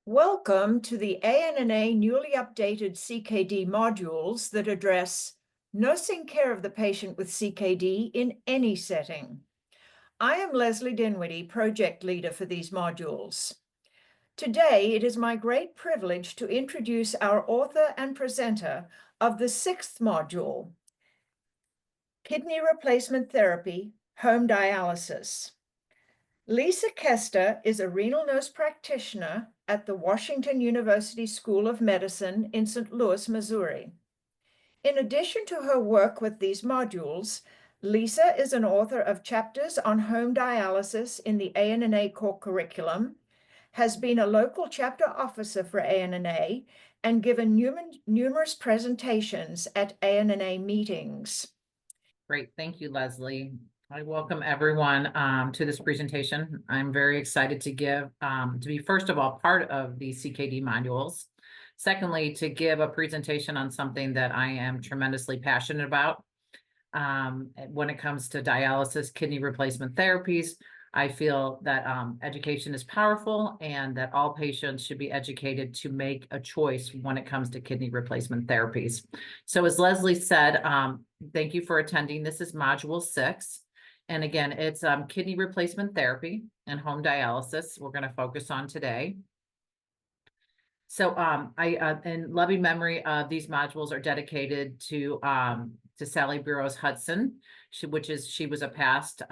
Welcome to the ANNA newly updated CKD modules that address nursing care of the patient with CKD in any setting. I am Leslie Dinwiddie, project leader for these modules. Today, it is my great privilege to introduce our author and presenter of the 6th module, Kidney Replacement Therapy, Home Dialysis. Lisa Kester is a renal nurse practitioner at the Washington University School of Medicine in St. Louis, Missouri. In addition to her work with these modules, Lisa is an author of chapters on home dialysis in the ANNA core curriculum, has been a local chapter officer for ANNA, and given numerous presentations at ANNA meetings. Great. Thank you, Leslie. I welcome everyone to this presentation. I'm very excited to be, first of all, part of the CKD modules. Secondly, to give a presentation on something that I am tremendously passionate about. When it comes to dialysis, kidney replacement therapies, I feel that education is powerful and that all patients should be educated to make a choice when it comes to kidney replacement therapies. So as Leslie said, thank you for attending. This is Module 6. And again, it's kidney replacement therapy and home dialysis we're going to focus on today. So in loving memory of these modules are dedicated to Sally Burroughs Hudson, she was a past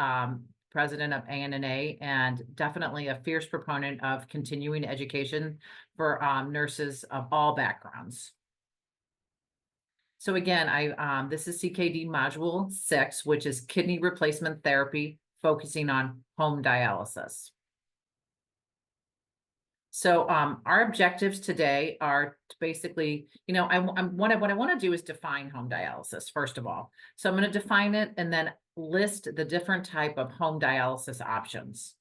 president of ANNA and definitely a fierce proponent of continuing education for nurses of all backgrounds. So again, this is CKD Module 6, which is kidney replacement therapy, focusing on home dialysis. So our objectives today are to basically, what I want to do is define home dialysis, first of all. So I'm going to define it and then list the different type of home dialysis options.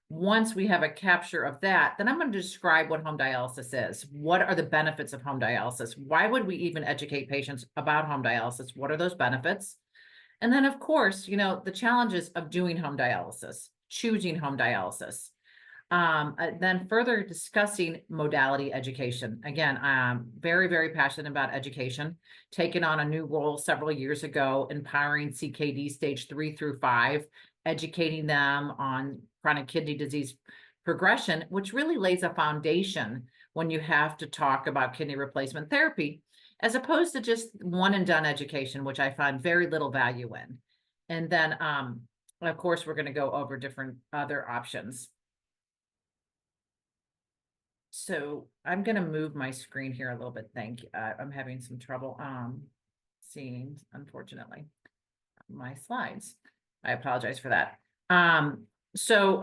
Once we have a capture of that, then I'm going to describe what home dialysis is. What are the benefits of home dialysis? Why would we even educate patients about home dialysis? What are those benefits? And then, of course, the challenges of doing home dialysis, choosing home dialysis. Then further discussing modality education. Again, I'm very, very passionate about education, taken on a new role several years ago, empowering CKD stage 3 through 5, educating them on chronic kidney disease progression, which really lays a foundation when you have to talk about kidney replacement therapy, as opposed to just one and done education, which I find very little value in. And then, of course, we're going to go over different other options. So I'm going to move my screen here a little bit. Thank you. I'm having some trouble seeing, unfortunately, my slides. I apologize for that. So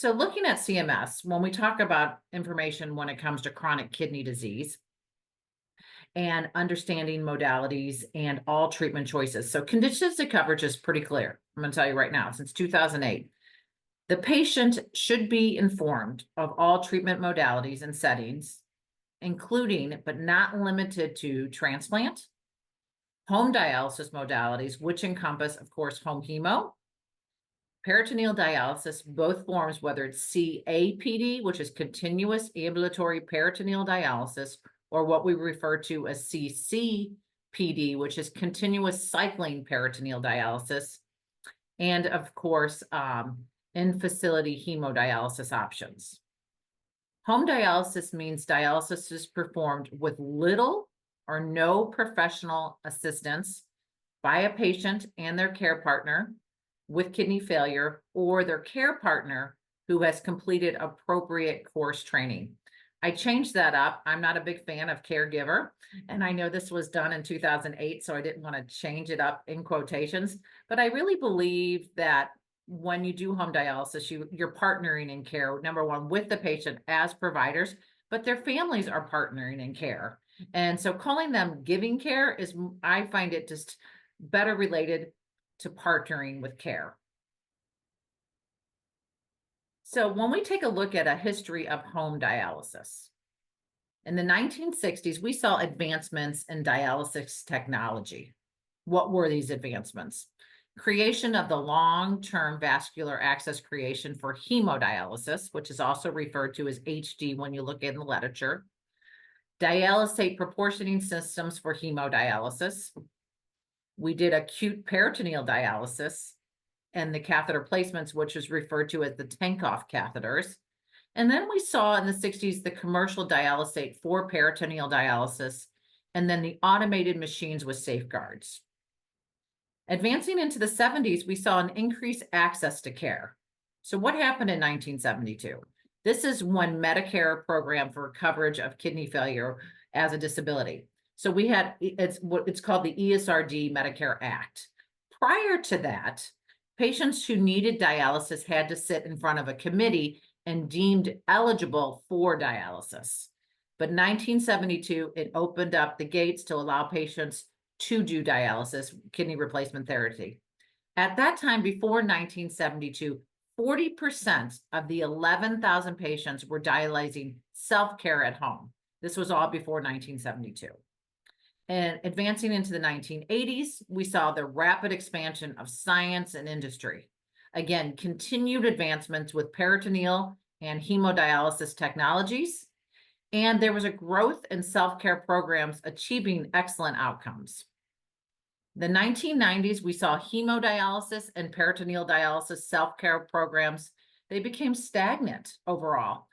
looking at CMS, when we talk about information when it comes to chronic kidney disease and understanding modalities and all treatment choices. So conditions of coverage is pretty clear. I'm going to tell you right now, since 2008. The patient should be informed of all treatment modalities and settings, including but not limited to transplant, home dialysis modalities, which encompass, of course, home hemo, peritoneal dialysis, both forms, whether it's CAPD, which is continuous ambulatory peritoneal dialysis, or what we refer to as CCPD, which is continuous cycling peritoneal dialysis, and of course, in-facility hemodialysis options. Home dialysis means dialysis is performed with little or no professional assistance by a patient and their care partner with kidney failure or their care partner who has completed appropriate course training. I changed that up. I'm not a big fan of caregiver, and I know this was done in 2008, so I didn't want to change it up in quotations, but I really believe that when you do home dialysis, you're partnering in care, number one, with the patient as providers, but their families are partnering in care. And so calling them giving care is, I find it just better related to partnering with care. So when we take a look at a history of home dialysis, in the 1960s, we saw advancements in dialysis technology. What were these advancements? creation of the long-term vascular access creation for hemodialysis, which is also referred to as HD when you look in the literature, dialysate proportioning systems for hemodialysis. We did acute peritoneal dialysis and the catheter placements, which is referred to as the Tankoff catheters. And then we saw in the 60s the commercial dialysate for peritoneal dialysis, and then the automated machines with safeguards. Advancing into the 70s, we saw an increased access to care. So what happened in 1972? This is when Medicare program for coverage of kidney failure as a disability. So we had, it's called the ESRD Medicare Act. Prior to that, patients who needed dialysis had to sit in front of a committee and deemed eligible for dialysis. But 1972, it opened up the gates to allow patients to do dialysis, kidney replacement therapy. At that time, before 1972, 40% of the 11,000 patients were dialyzing self-care at home. This was all before 1972. And advancing into the 1980s, we saw the rapid expansion of science and industry. Again, continued advancements with peritoneal and hemodialysis technologies. And there was a growth in self-care programs achieving excellent outcomes. The 1990s, we saw hemodialysis and peritoneal dialysis self-care programs. They became stagnant overall.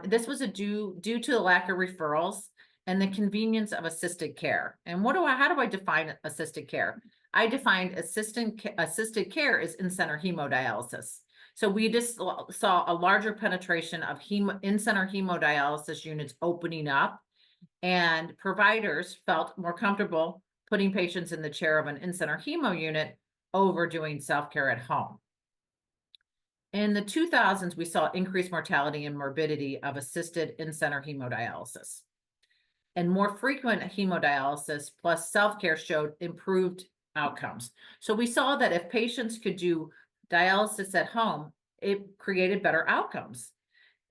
This was due to the lack of referrals and the convenience of assisted care. And how do I define assisted care? I defined assisted care as in-center hemodialysis. So we just saw a larger penetration of in-center hemodialysis units opening up, and providers felt more comfortable putting patients in the chair of an in-center hemo unit over doing self-care at home. In the 2000s, we saw increased mortality and morbidity of assisted in-center hemodialysis. And more frequent hemodialysis plus self-care showed improved outcomes. So we saw that if patients could do dialysis at home, it created better outcomes.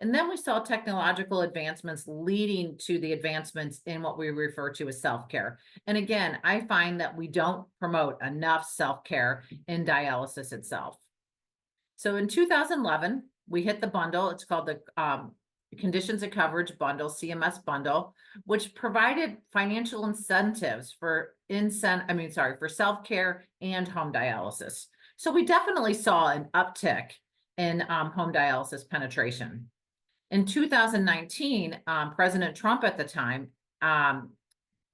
And then we saw technological advancements leading to the advancements in what we refer to as self-care. And again, I find that we don't promote enough self-care in dialysis itself. So in 2011, we hit the bundle. It's called the Conditions of Coverage Bundle, CMS Bundle, which provided financial incentives for self-care and home dialysis. So we definitely saw an uptick in home dialysis penetration. In 2019, President Trump at the time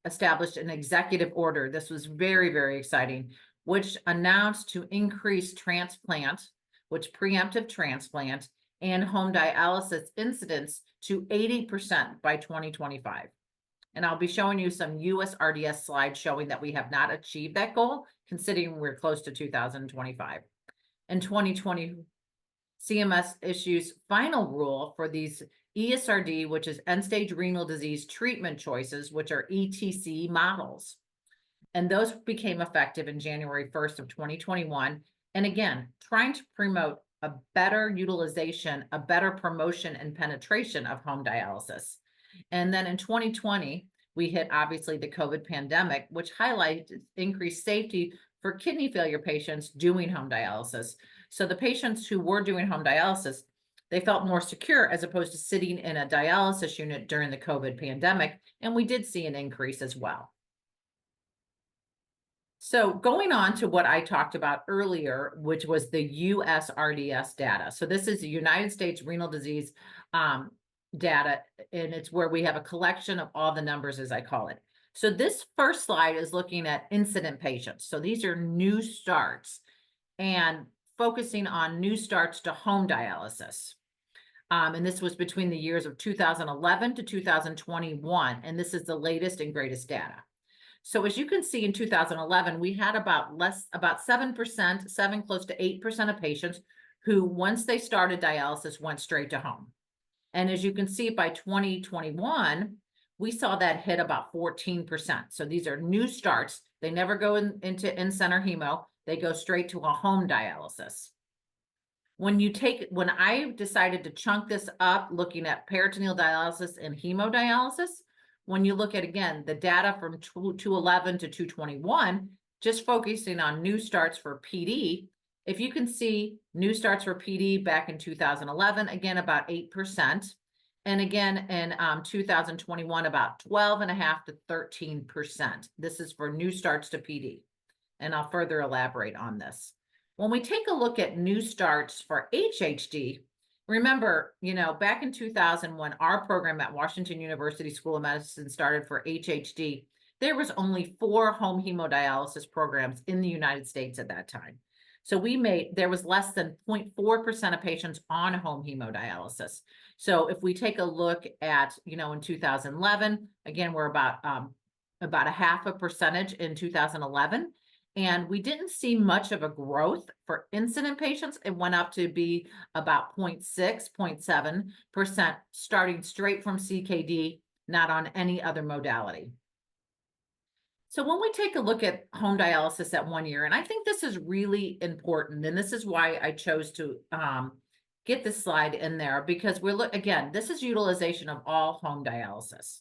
established an executive order. This was very, very exciting, which announced to increase preemptive transplant and home dialysis incidence to 80% by 2025. And I'll be showing you some USRDS slides showing that we have not achieved that goal, considering we're close to 2025. In 2020, CMS issues final rule for these ESRD, which is end-stage renal disease treatment choices, which are ETC models. And those became effective in January 1st of 2021. And again, trying to promote a better utilization, a better promotion and penetration of home dialysis. And then in 2020, we hit obviously the COVID pandemic, which highlighted increased safety for kidney failure patients doing home dialysis. So the patients who were doing home dialysis, they felt more secure as opposed to sitting in a dialysis unit during the COVID pandemic. And we did see an increase as well. So going on to what I talked about earlier, which was the USRDS data. So this is the United States Renal Disease data, and it's where we have a collection of all the numbers, as I call it. So this first slide is looking at incident patients. So these are new starts and focusing on new starts to home dialysis. And this was between the years of 2011 to 2021. And this is the latest and greatest data. So as you can see in 2011, we had about 7%, close to 8% of patients who, once they started dialysis, went straight to home. And as you can see, by 2021, we saw that hit about 14%. So these are new starts. They never go into in-center hemo. They go straight to a home dialysis. When I decided to chunk this up, looking at peritoneal dialysis and hemodialysis, when you look at, again, the data from 2011 to 2021, just focusing on new starts for PD, if you can see new starts for PD back in 2011, again, about 8%. And again, in 2021, about 12.5 to 13%. This is for new starts to PD. And I'll further elaborate on this. When we take a look at new starts for HHD, remember, back in 2000, when our program at Washington University School of Medicine started for HHD, there was only 4 home hemodialysis programs in the United States at that time. So there was less than 0.4% of patients on home hemodialysis. So if we take a look at, in 2011, again, we're about a 0.5% in 2011. And we didn't see much of a growth for incident patients. It went up to be about 0.6, 0.7%, starting straight from CKD, not on any other modality. So when we take a look at home dialysis at 1 year, and I think this is really important, and this is why I chose to get this slide in there, because again, this is utilization of all home dialysis.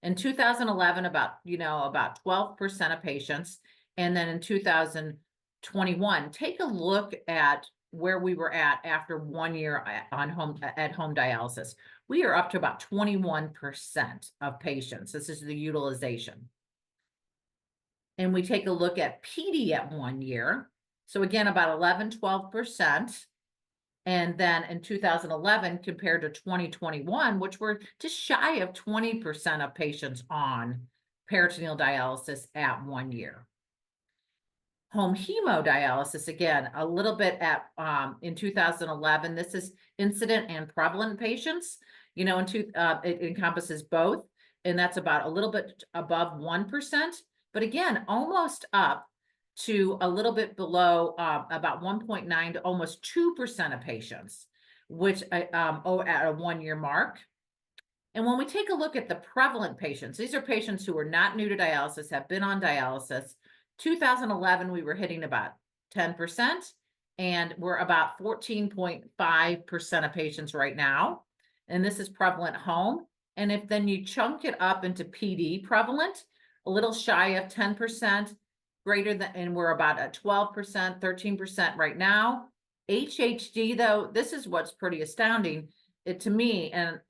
In 2011, about 12% of patients, and then in 2021, take a look at where we were at after 1 year at home dialysis. We are up to about 21% of patients. This is the utilization. And we take a look at PD at 1 year. So again, about 12%. And then in 2011, compared to 2021, which were just shy of 20% of patients on peritoneal dialysis at 1 year. Home hemodialysis, again, a little bit in 2011, this is incident and prevalent patients, it encompasses both, and that's about a little bit above 1%. But again, almost up to a little bit below about 1.9 to almost 2% of patients, which at a 1 year mark. And when we take a look at the prevalent patients, these are patients who are not new to dialysis, have been on dialysis. 2011, we were hitting about 10%, and we're about 14.5% of patients right now. And this is prevalent home. And if then you chunk it up into PD prevalent, a little shy of 10%, greater than, and we're about at 12%, 13% right now. HHD, though, this is what's pretty astounding to me, and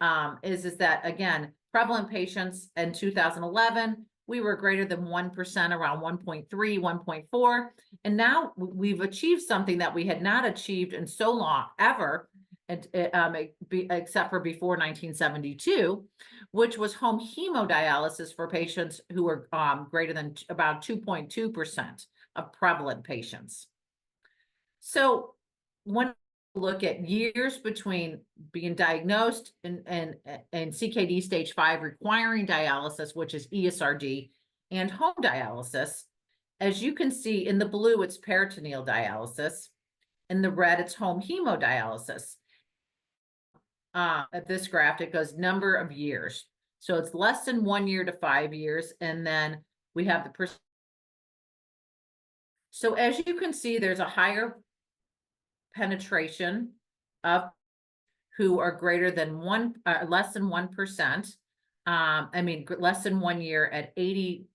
is that, again, prevalent patients in 2011, we were greater than 1%, around 1.3, 1.4, and now we've achieved something that we had not achieved in so long, ever, except for before 1972, which was home hemodialysis for patients who were greater than about 2.2% of prevalent patients. So when we look at years between being diagnosed and CKD stage 5 requiring dialysis, which is ESRD, and home dialysis, as you can see in the blue, it's peritoneal dialysis. In the red, it's home hemodialysis. At this graph, it goes number of years. So it's less than 1 year to 5 years. And then we have the So as you can see, there's a higher penetration of who are greater than less than 1%. Less than 1 year at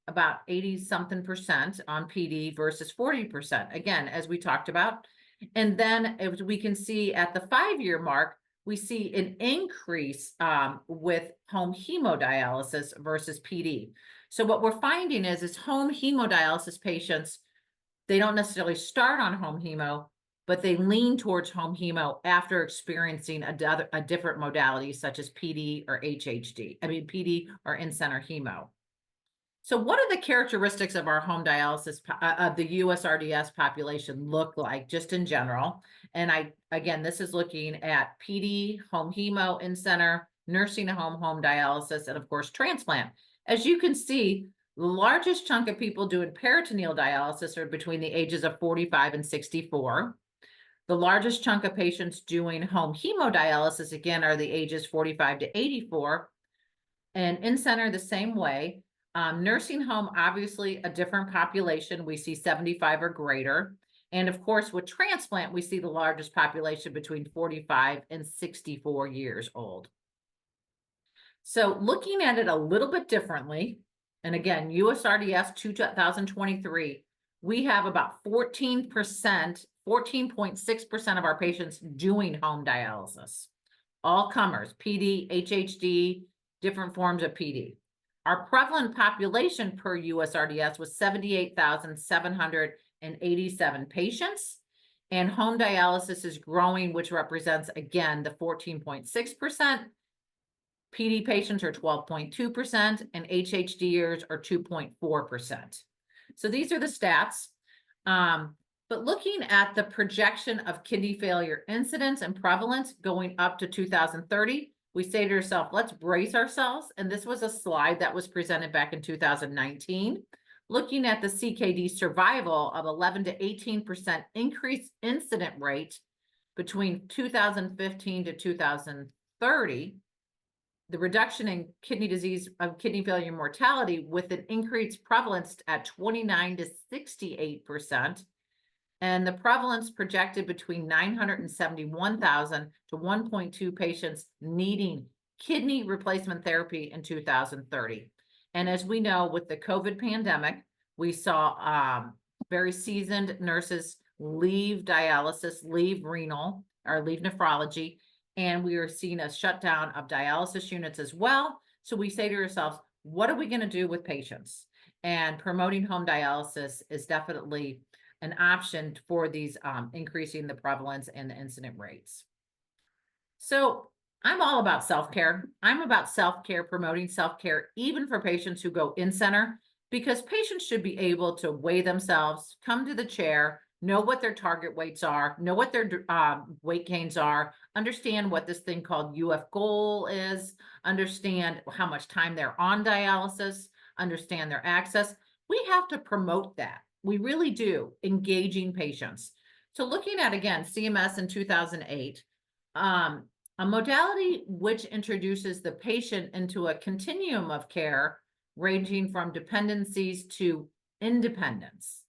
about 80 something percent on PD versus 40%. Again, as we talked about. And then as we can see at the 5 year mark, we see an increase with home hemodialysis versus PD. So what we're finding is home hemodialysis patients, they don't necessarily start on home hemo, but they lean towards home hemo after experiencing a different modality such as PD or PD or in-center hemo. So what are the characteristics of our home dialysis, of the USRDS population look like just in general? And again, this is looking at PD, home hemo, in-center, nursing home dialysis, and of course, transplant. As you can see, the largest chunk of people doing peritoneal dialysis are between the ages of 45 and 64. The largest chunk of patients doing home hemodialysis, again, are the ages 45 to 84. And in-center, the same way. Nursing home, obviously a different population. We see 75 or greater. And of course, with transplant, we see the largest population between 45 and 64 years old. So looking at it a little bit differently, and again, USRDS 2023, we have about 14%, 14.6% of our patients doing home dialysis. All comers, PD, HHD, different forms of PD. Our prevalent population per USRDS was 78,787 patients, and home dialysis is growing, which represents, again, the 14.6%. PD patients are 12.2%, and HHDers are 2.4%. So these are the stats. But looking at the projection of kidney failure incidence and prevalence going up to 2030, we say to ourselves, let's brace ourselves. And this was a slide that was presented back in 2019, looking at the CKD survival of 11 to 18% increased incident rate between 2015 to 2030, the reduction in kidney disease of kidney failure mortality with an increased prevalence at 29 to 68%. And the prevalence projected between 971,000 to 1.2 patients needing kidney replacement therapy in 2030. And as we know, with the COVID pandemic, we saw very seasoned nurses leave dialysis, leave renal, or leave nephrology, and we are seeing a shutdown of dialysis units as well. So we say to ourselves, what are we going to do with patients? And promoting home dialysis is definitely an option for these increasing the prevalence and the incident rates. So I'm all about self-care. I'm about self-care, promoting self-care, even for patients who go in-center, because patients should be able to weigh themselves, come to the chair, know what their target weights are, know what their weight gains are, understand what this thing called UF goal is, understand how much time they're on dialysis, understand their access. We have to promote that. We really do, engaging patients. So looking at, again, CMS in 2008, a modality which introduces the patient into a continuum of care ranging from dependencies to independence.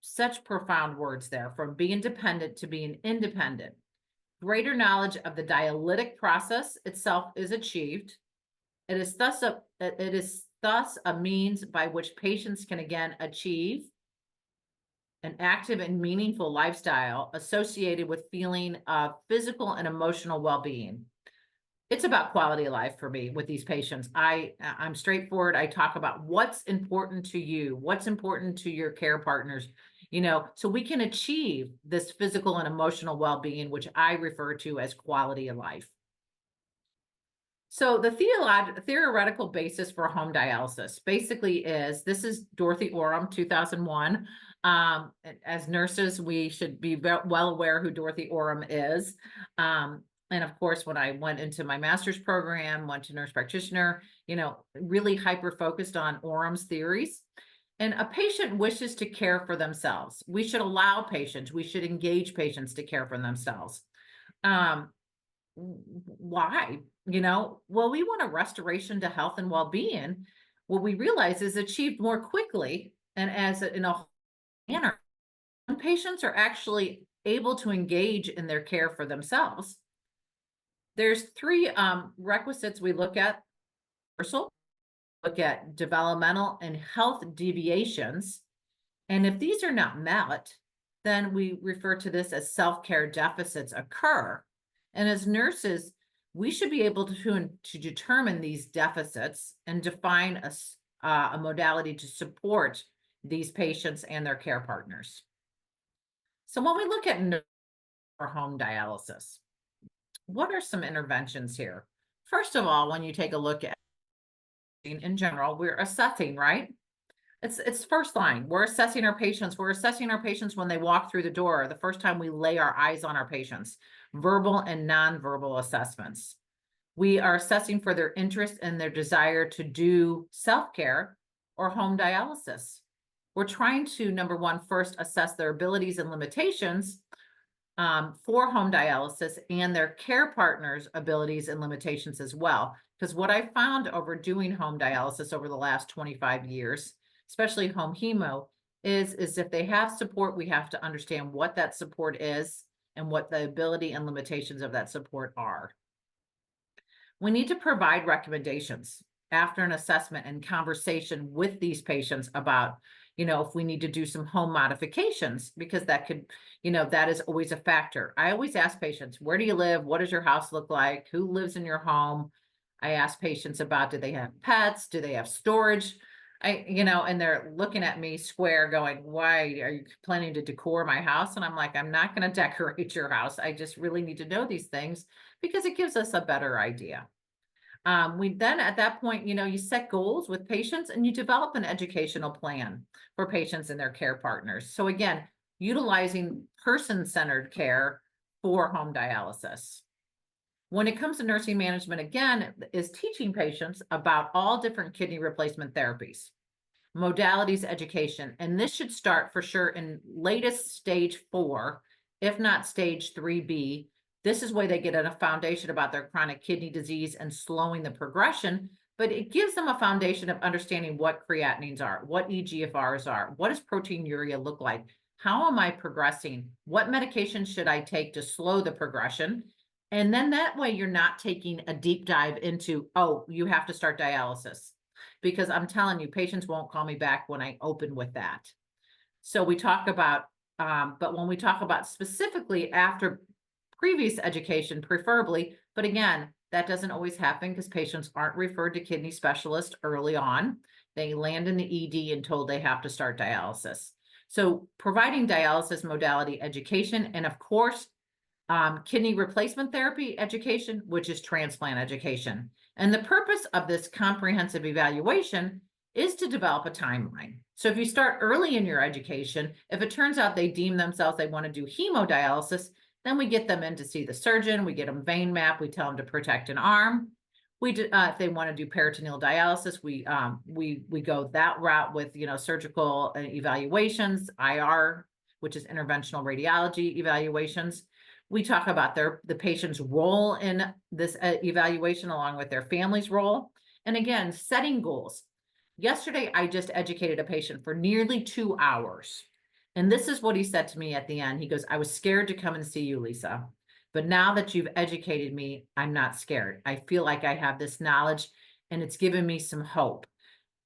Such profound words there, from being dependent to being independent. Greater knowledge of the dialytic process itself is achieved. It is thus a means by which patients can again achieve an active and meaningful lifestyle associated with feeling of physical and emotional well-being. It's about quality of life for me with these patients. I'm straightforward. I talk about what's important to you, what's important to your care partners, so we can achieve this physical and emotional well-being, which I refer to as quality of life. So the theoretical basis for home dialysis basically this is Dorothy Oram, 2001. As nurses, we should be well aware who Dorothy Oram is. And of course, when I went into my master's program, went to nurse practitioner, really hyper-focused on Oram's theories. And a patient wishes to care for themselves. We should allow patients, we should engage patients to care for themselves. Why? Well, we want a restoration to health and well-being. What we realize is achieved more quickly and in a manner when patients are actually able to engage in their care for themselves. There's three requisites we look at. Look at developmental and health deviations. And if these are not met, then we refer to this as self-care deficits occur. And as nurses, we should be able to determine these deficits and define a modality to support these patients and their care partners. So when we look at home dialysis, what are some interventions here? First of all, when you take a look at in general, we're assessing, right? It's first line. We're assessing our patients. We're assessing our patients when they walk through the door, the first time we lay our eyes on our patients, verbal and nonverbal assessments. We are assessing for their interest and their desire to do self-care or home dialysis. We're trying to, number one, first assess their abilities and limitations for home dialysis and their care partners' abilities and limitations as well. Because what I found over doing home dialysis over the last 25 years, especially home hemo, is if they have support, we have to understand what that support is and what the ability and limitations of that support are. We need to provide recommendations after an assessment and conversation with these patients about, if we need to do some home modifications, because that could, that is always a factor. I always ask patients, where do you live? What does your house look like? Who lives in your home? I ask patients about, do they have pets? Do they have storage? And they're looking at me square going, why are you planning to decor my house? And I'm like, I'm not going to decorate your house. I just really need to know these things because it gives us a better idea. We then at that point, you set goals with patients and you develop an educational plan for patients and their care partners. So again, utilizing person-centered care for home dialysis. When it comes to nursing management, again, is teaching patients about all different kidney replacement therapies, modalities education, and this should start for sure in latest stage 4, if not stage 3B. This is where they get a foundation about their chronic kidney disease and slowing the progression, but it gives them a foundation of understanding what creatinines are, what eGFRs are, what does proteinuria look like, how am I progressing, what medication should I take to slow the progression, and then that way you're not taking a deep dive into, oh, you have to start dialysis. Because I'm telling you, patients won't call me back when I open with that. So we talk about, but when we talk about specifically after previous education, preferably, but again, that doesn't always happen because patients aren't referred to kidney specialists early on. They land in the ED and told they have to start dialysis. So providing dialysis modality education, and of course, kidney replacement therapy education, which is transplant education. And the purpose of this comprehensive evaluation is to develop a timeline. So if you start early in your education, if it turns out they deem themselves they want to do hemodialysis, then we get them in to see the surgeon, we get them vein map, we tell them to protect an arm. We do, if they want to do peritoneal dialysis, we go that route with surgical evaluations, IR, which is interventional radiology evaluations. We talk about the patient's role in this evaluation along with their family's role. And again, setting goals. Yesterday, I just educated a patient for nearly 2 hours. And this is what he said to me at the end. He goes, I was scared to come and see you, Lisa. But now that you've educated me, I'm not scared. I feel like I have this knowledge and it's given me some hope.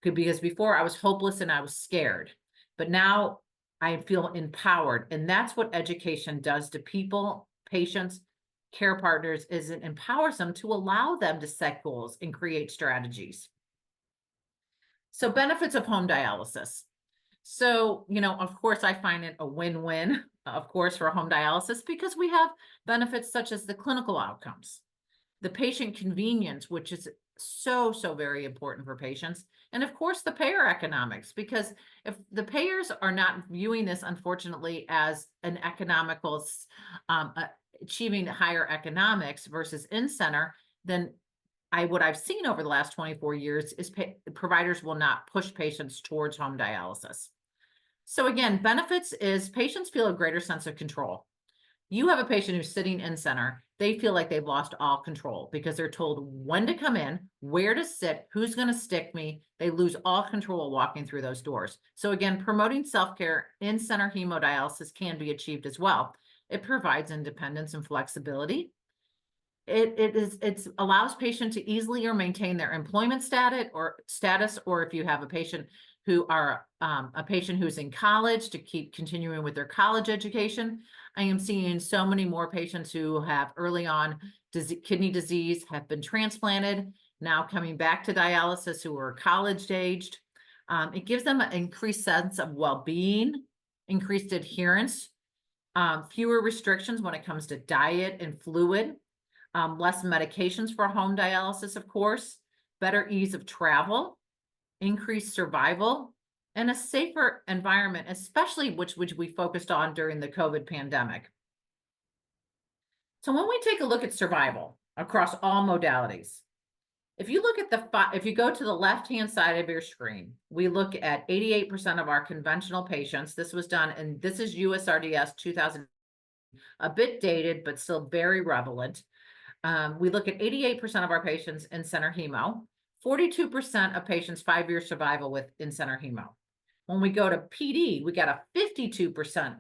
Because before I was hopeless and I was scared. But now I feel empowered. And that's what education does to people, patients, care partners, is it empowers them to allow them to set goals and create strategies. So benefits of home dialysis. So, of course, I find it a win-win, of course, for home dialysis because we have benefits such as the clinical outcomes, the patient convenience, which is so very important for patients. And of course, the payer economics, because if the payers are not viewing this, unfortunately, as an economical, achieving higher economics versus in-center, then what I've seen over the last 24 years is providers will not push patients towards home dialysis. So again, benefits is patients feel a greater sense of control. You have a patient who's sitting in center, they feel like they've lost all control because they're told when to come in, where to sit, who's going to stick me. They lose all control walking through those doors. So again, promoting self-care in center hemodialysis can be achieved as well. It provides independence and flexibility. It allows patient to easily or maintain their employment status, or if you have a patient who's in college, to keep continuing with their college education. I am seeing so many more patients who have early on kidney disease, have been transplanted, now coming back to dialysis, who are college aged. It gives them an increased sense of well-being, increased adherence, fewer restrictions when it comes to diet and fluid. Less medications for home dialysis, of course, better ease of travel, increased survival, and a safer environment, especially which we focused on during the COVID pandemic. So when we take a look at survival across all modalities, if you look at if you go to the left-hand side of your screen, we look at 88% of our conventional patients. This was done, and this is USRDS 2000, a bit dated, but still very relevant. We look at 88% of our patients in center hemo, 42% of patients 5-year survival with in-center hemo. When we go to PD, we got a 52%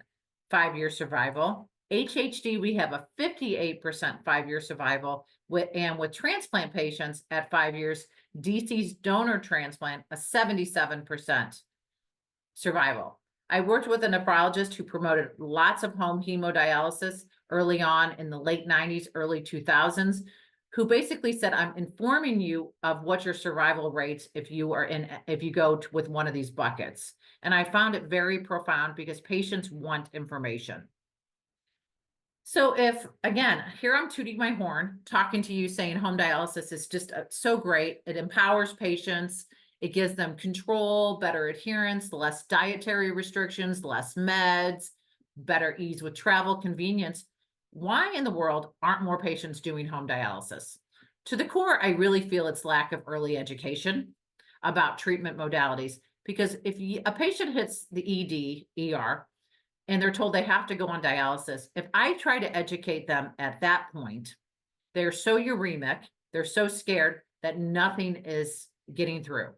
5-year survival. HHD, we have a 58% 5-year survival with transplant patients at 5 years, deceased donor transplant, a 77% survival. I worked with a nephrologist who promoted lots of home hemodialysis early on in the late 90s, early 2000s, who basically said, I'm informing you of what your survival rates if you go with one of these buckets. And I found it very profound because patients want information. So if, again, here I'm tooting my horn, talking to you saying home dialysis is just so great. It empowers patients. It gives them control, better adherence, less dietary restrictions, less meds, better ease with travel, convenience. Why in the world aren't more patients doing home dialysis? To the core, I really feel it's lack of early education about treatment modalities. Because if a patient hits the ER, and they're told they have to go on dialysis, if I try to educate them at that point, they're so uremic, they're so scared that nothing is getting through.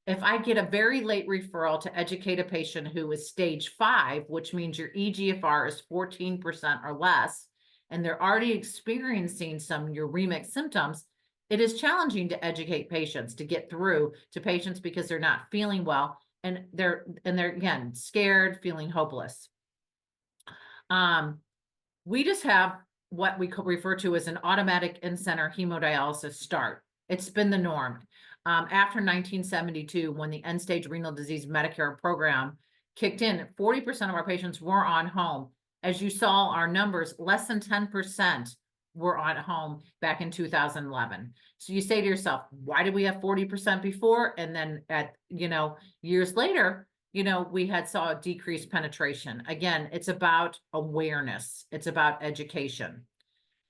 If I get a very late referral to educate a patient who is stage 5, which means your eGFR is 14% or less, and they're already experiencing some uremic symptoms, it is challenging to educate patients to get through to patients because they're not feeling well and they're again scared, feeling hopeless. We just have what we could refer to as an automatic in-center hemodialysis start. It's been the norm. After 1972, when the end-stage renal disease Medicare program kicked in, 40% of our patients were on home. As you saw our numbers, less than 10% were on home back in 2011. So you say to yourself, why did we have 40% before? And then at, years later, we saw a decreased penetration. Again, it's about awareness. It's about education.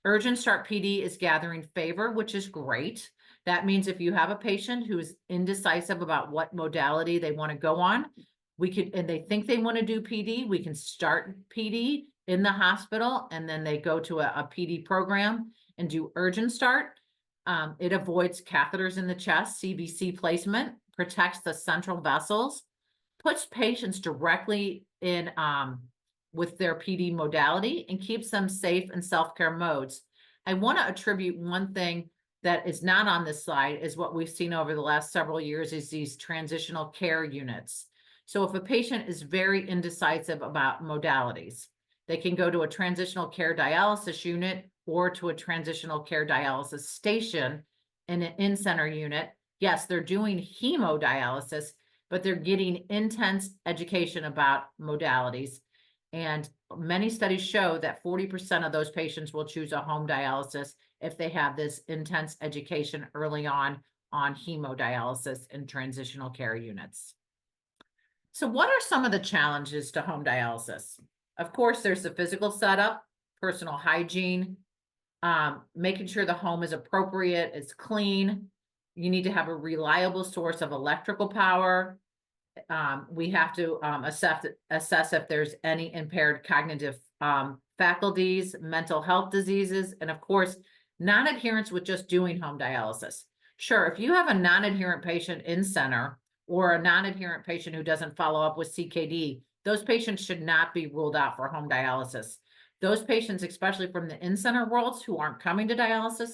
Urgent Start PD is gathering favor, which is great. That means if you have a patient who is indecisive about what modality they want to go on, and they think they want to do PD, we can start PD in the hospital, and then they go to a PD program and do Urgent Start. It avoids catheters in the chest, CVC placement, protects the central vessels, puts patients directly in with their PD modality and keeps them safe in self-care modes. I want to attribute one thing that is not on this slide is what we've seen over the last several years is these transitional care units. So if a patient is very indecisive about modalities, they can go to a transitional care dialysis unit or to a transitional care dialysis station in an in-center unit. Yes, they're doing hemodialysis, but they're getting intense education about modalities. And many studies show that 40% of those patients will choose a home dialysis if they have this intense education early on hemodialysis in transitional care units. So what are some of the challenges to home dialysis? Of course, there's the physical setup, personal hygiene, making sure the home is appropriate, it's clean. You need to have a reliable source of electrical power. We have to assess if there's any impaired cognitive faculties, mental health diseases, and of course, non-adherence with just doing home dialysis. Sure, if you have a non-adherent patient in center or a non-adherent patient who doesn't follow up with CKD, those patients should not be ruled out for home dialysis. Those patients, especially from the in-center worlds who aren't coming to dialysis,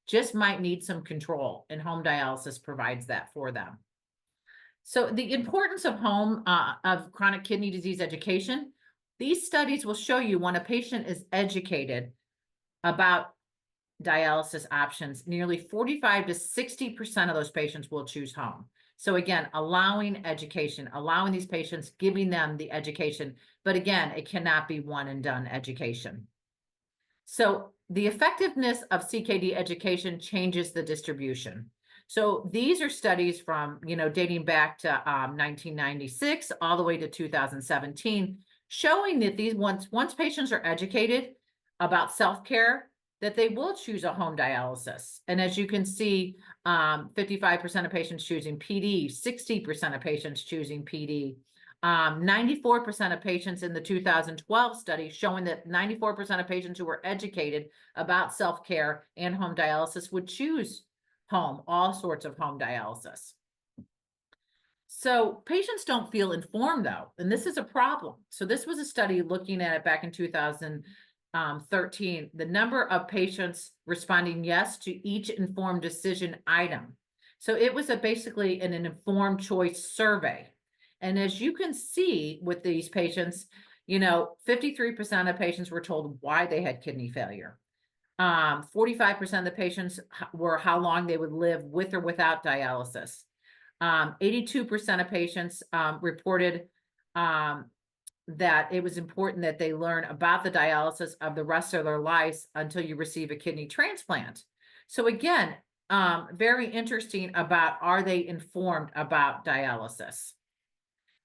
just might need some control, and home dialysis provides that for them. So the importance of of chronic kidney disease education, these studies will show you when a patient is educated about dialysis options, nearly 45 to 60% of those patients will choose home. So again, allowing education, allowing these patients, giving them the education, but again, it cannot be one and done education. So the effectiveness of CKD education changes the distribution. So these are studies from, dating back to 1996 all the way to 2017, showing that once patients are educated about self-care, that they will choose a home dialysis. And as you can see, 55% of patients choosing PD, 60% of patients choosing PD, 94% of patients in the 2012 study showing that 94% of patients who were educated about self-care and home dialysis would choose home, all sorts of home dialysis. So patients don't feel informed though, and this is a problem. So this was a study looking at it back in 2013, the number of patients responding yes to each informed decision item. So it was basically an informed choice survey. And as you can see with these patients, 53% of patients were told why they had kidney failure. 45% of the patients were how long they would live with or without dialysis. 82% of patients reported that it was important that they learn about the dialysis of the rest of their lives until you receive a kidney transplant. So again, very interesting about, are they informed about dialysis?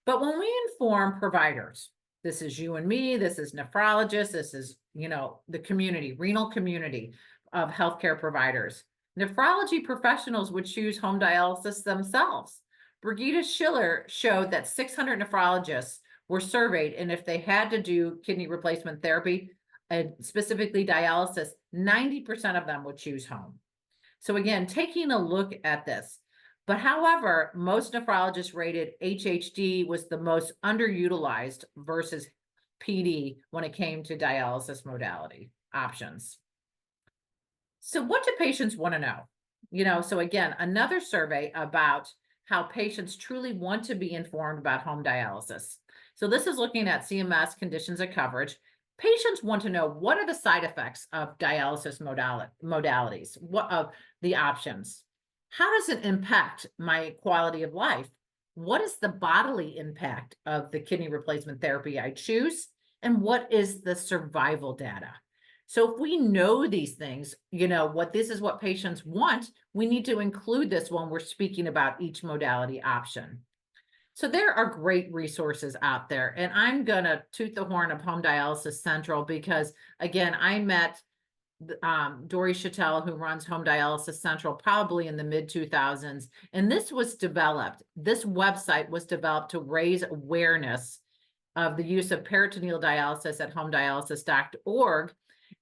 But when we inform providers, this is you and me, this is nephrologists, this is, the community, renal community of healthcare providers. Nephrology professionals would choose home dialysis themselves. Brigida Schiller showed that 600 nephrologists were surveyed, and if they had to do kidney replacement therapy, and specifically dialysis, 90% of them would choose home. So again, taking a look at this. But however, most nephrologists rated HHD was the most underutilized versus PD when it came to dialysis modality options. So what do patients want to know? So again, another survey about how patients truly want to be informed about home dialysis. So this is looking at CMS conditions of coverage. Patients want to know, what are the side effects of dialysis modalities? What of the options? How does it impact my quality of life? What is the bodily impact of the kidney replacement therapy I choose? And what is the survival data? So if we know these things, this is what patients want, we need to include this when we're speaking about each modality option. So there are great resources out there, and I'm going to toot the horn of Home Dialysis Central because, again, I met Dory Chattel, who runs Home Dialysis Central, probably in the mid-2000s. And this website was developed to raise awareness of the use of peritoneal dialysis at homedialysis.org.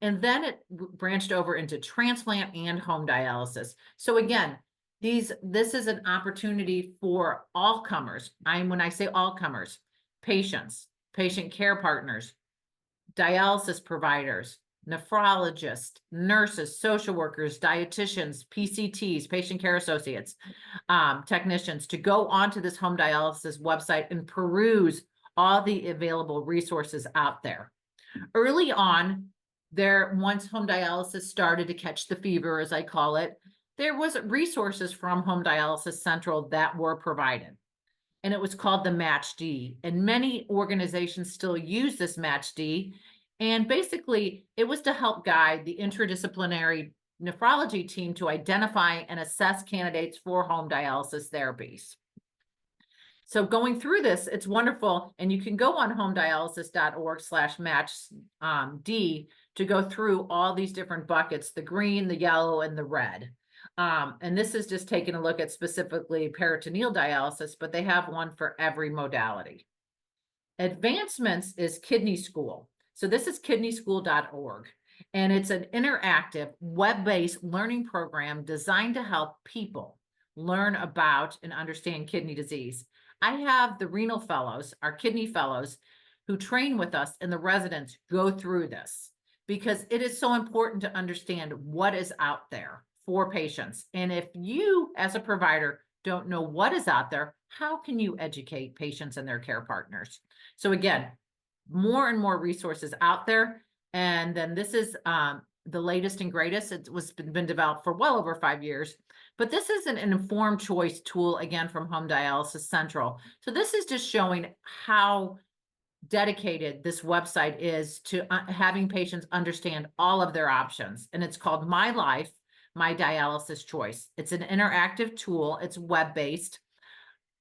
And then it branched over into transplant and home dialysis. So again, this is an opportunity for all comers. When I say all comers, patients, patient care partners, dialysis providers, nephrologists, nurses, social workers, dietitians, PCTs, patient care associates, technicians, to go onto this home dialysis website and peruse all the available resources out there. Early on, once home dialysis started to catch the fever, as I call it, there was resources from Home Dialysis Central that were provided. And it was called the Match D. And many organizations still use this Match D. And basically, it was to help guide the interdisciplinary nephrology team to identify and assess candidates for home dialysis therapies. So going through this, it's wonderful. And you can go on homedialysis.org/match-D to go through all these different buckets, the green, the yellow, and the red. And this is just taking a look at specifically peritoneal dialysis, but they have one for every modality. Advancements is Kidney School. So this is kidneyschool.org, and it's an interactive web-based learning program designed to help people learn about and understand kidney disease. I have the renal fellows, our kidney fellows, who train with us, and the residents go through this because it is so important to understand what is out there for patients. And if you, as a provider, don't know what is out there, how can you educate patients and their care partners? So again, more and more resources out there. And then this is the latest and greatest. It was been developed for well over 5 years, but this is an informed choice tool, again, from Home Dialysis Central. So this is just showing how dedicated this website is to having patients understand all of their options. And it's called My Life, My Dialysis Choice. It's an interactive tool. It's web-based.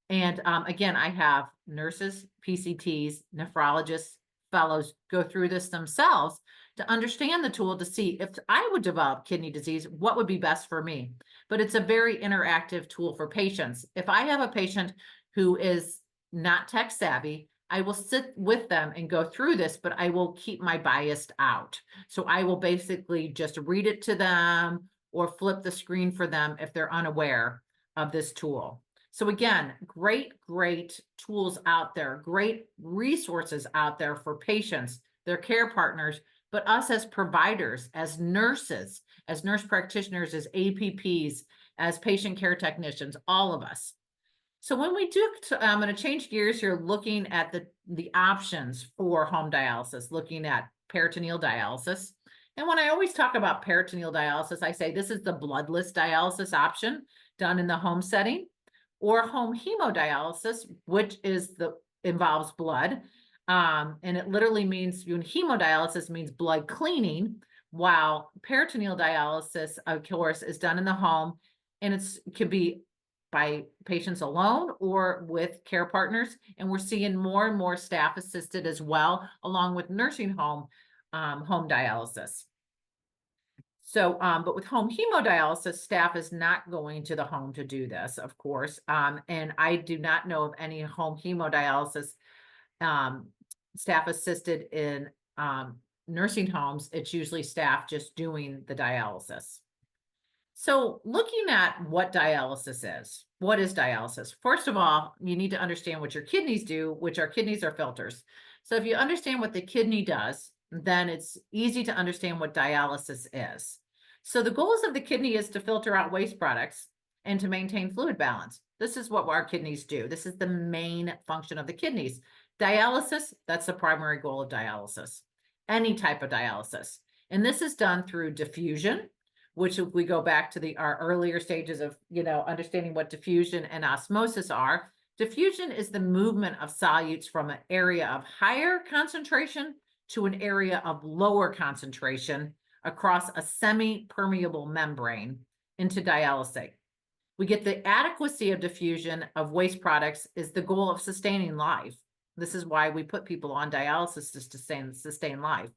And again, I have nurses, PCTs, nephrologists, fellows go through this themselves to understand the tool to see if I would develop kidney disease, what would be best for me. But it's a very interactive tool for patients. If I have a patient who is not tech savvy, I will sit with them and go through this, but I will keep my bias out. So I will basically just read it to them or flip the screen for them if they're unaware of this tool. So again, great tools out there, great resources out there for patients, their care partners, but us as providers, as nurses, as nurse practitioners, as APPs, as patient care technicians, all of us. So when we do, I'm going to change gears here, looking at the options for home dialysis, looking at peritoneal dialysis. And when I always talk about peritoneal dialysis, I say this is the bloodless dialysis option done in the home setting, or home hemodialysis, which involves blood. And it literally means hemodialysis means blood cleaning, while peritoneal dialysis, of course, is done in the home, and it could be by patients alone or with care partners. And we're seeing more and more staff assisted as well, along with nursing home dialysis. So, but with home hemodialysis, staff is not going to the home to do this, of course. And I do not know of any home hemodialysis staff assisted in nursing homes. It's usually staff just doing the dialysis. So looking at what dialysis is, what is dialysis? First of all, you need to understand what your kidneys do, which our kidneys are filters. So if you understand what the kidney does, then it's easy to understand what dialysis is. So the goals of the kidney is to filter out waste products and to maintain fluid balance. This is what our kidneys do. This is the main function of the kidneys. Dialysis, that's the primary goal of dialysis, any type of dialysis. And this is done through diffusion, which if we go back to our earlier stages of, understanding what diffusion and osmosis are. Diffusion is the movement of solutes from an area of higher concentration to an area of lower concentration across a semi-permeable membrane into dialysate. We get the adequacy of diffusion of waste products is the goal of sustaining life. This is why we put people on dialysis, just to sustain life.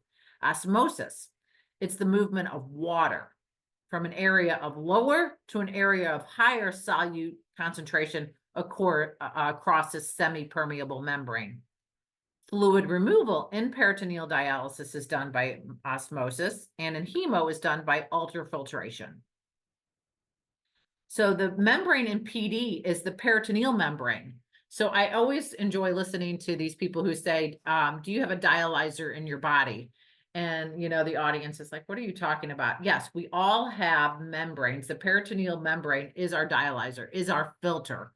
Osmosis, it's the movement of water from an area of lower to an area of higher solute concentration across a semi-permeable membrane. Fluid removal in peritoneal dialysis is done by osmosis, and in hemo is done by ultrafiltration. So the membrane in PD is the peritoneal membrane. So I always enjoy listening to these people who say, do you have a dialyzer in your body? And, the audience is like, what are you talking about? Yes, we all have membranes. The peritoneal membrane is our dialyzer, is our filter.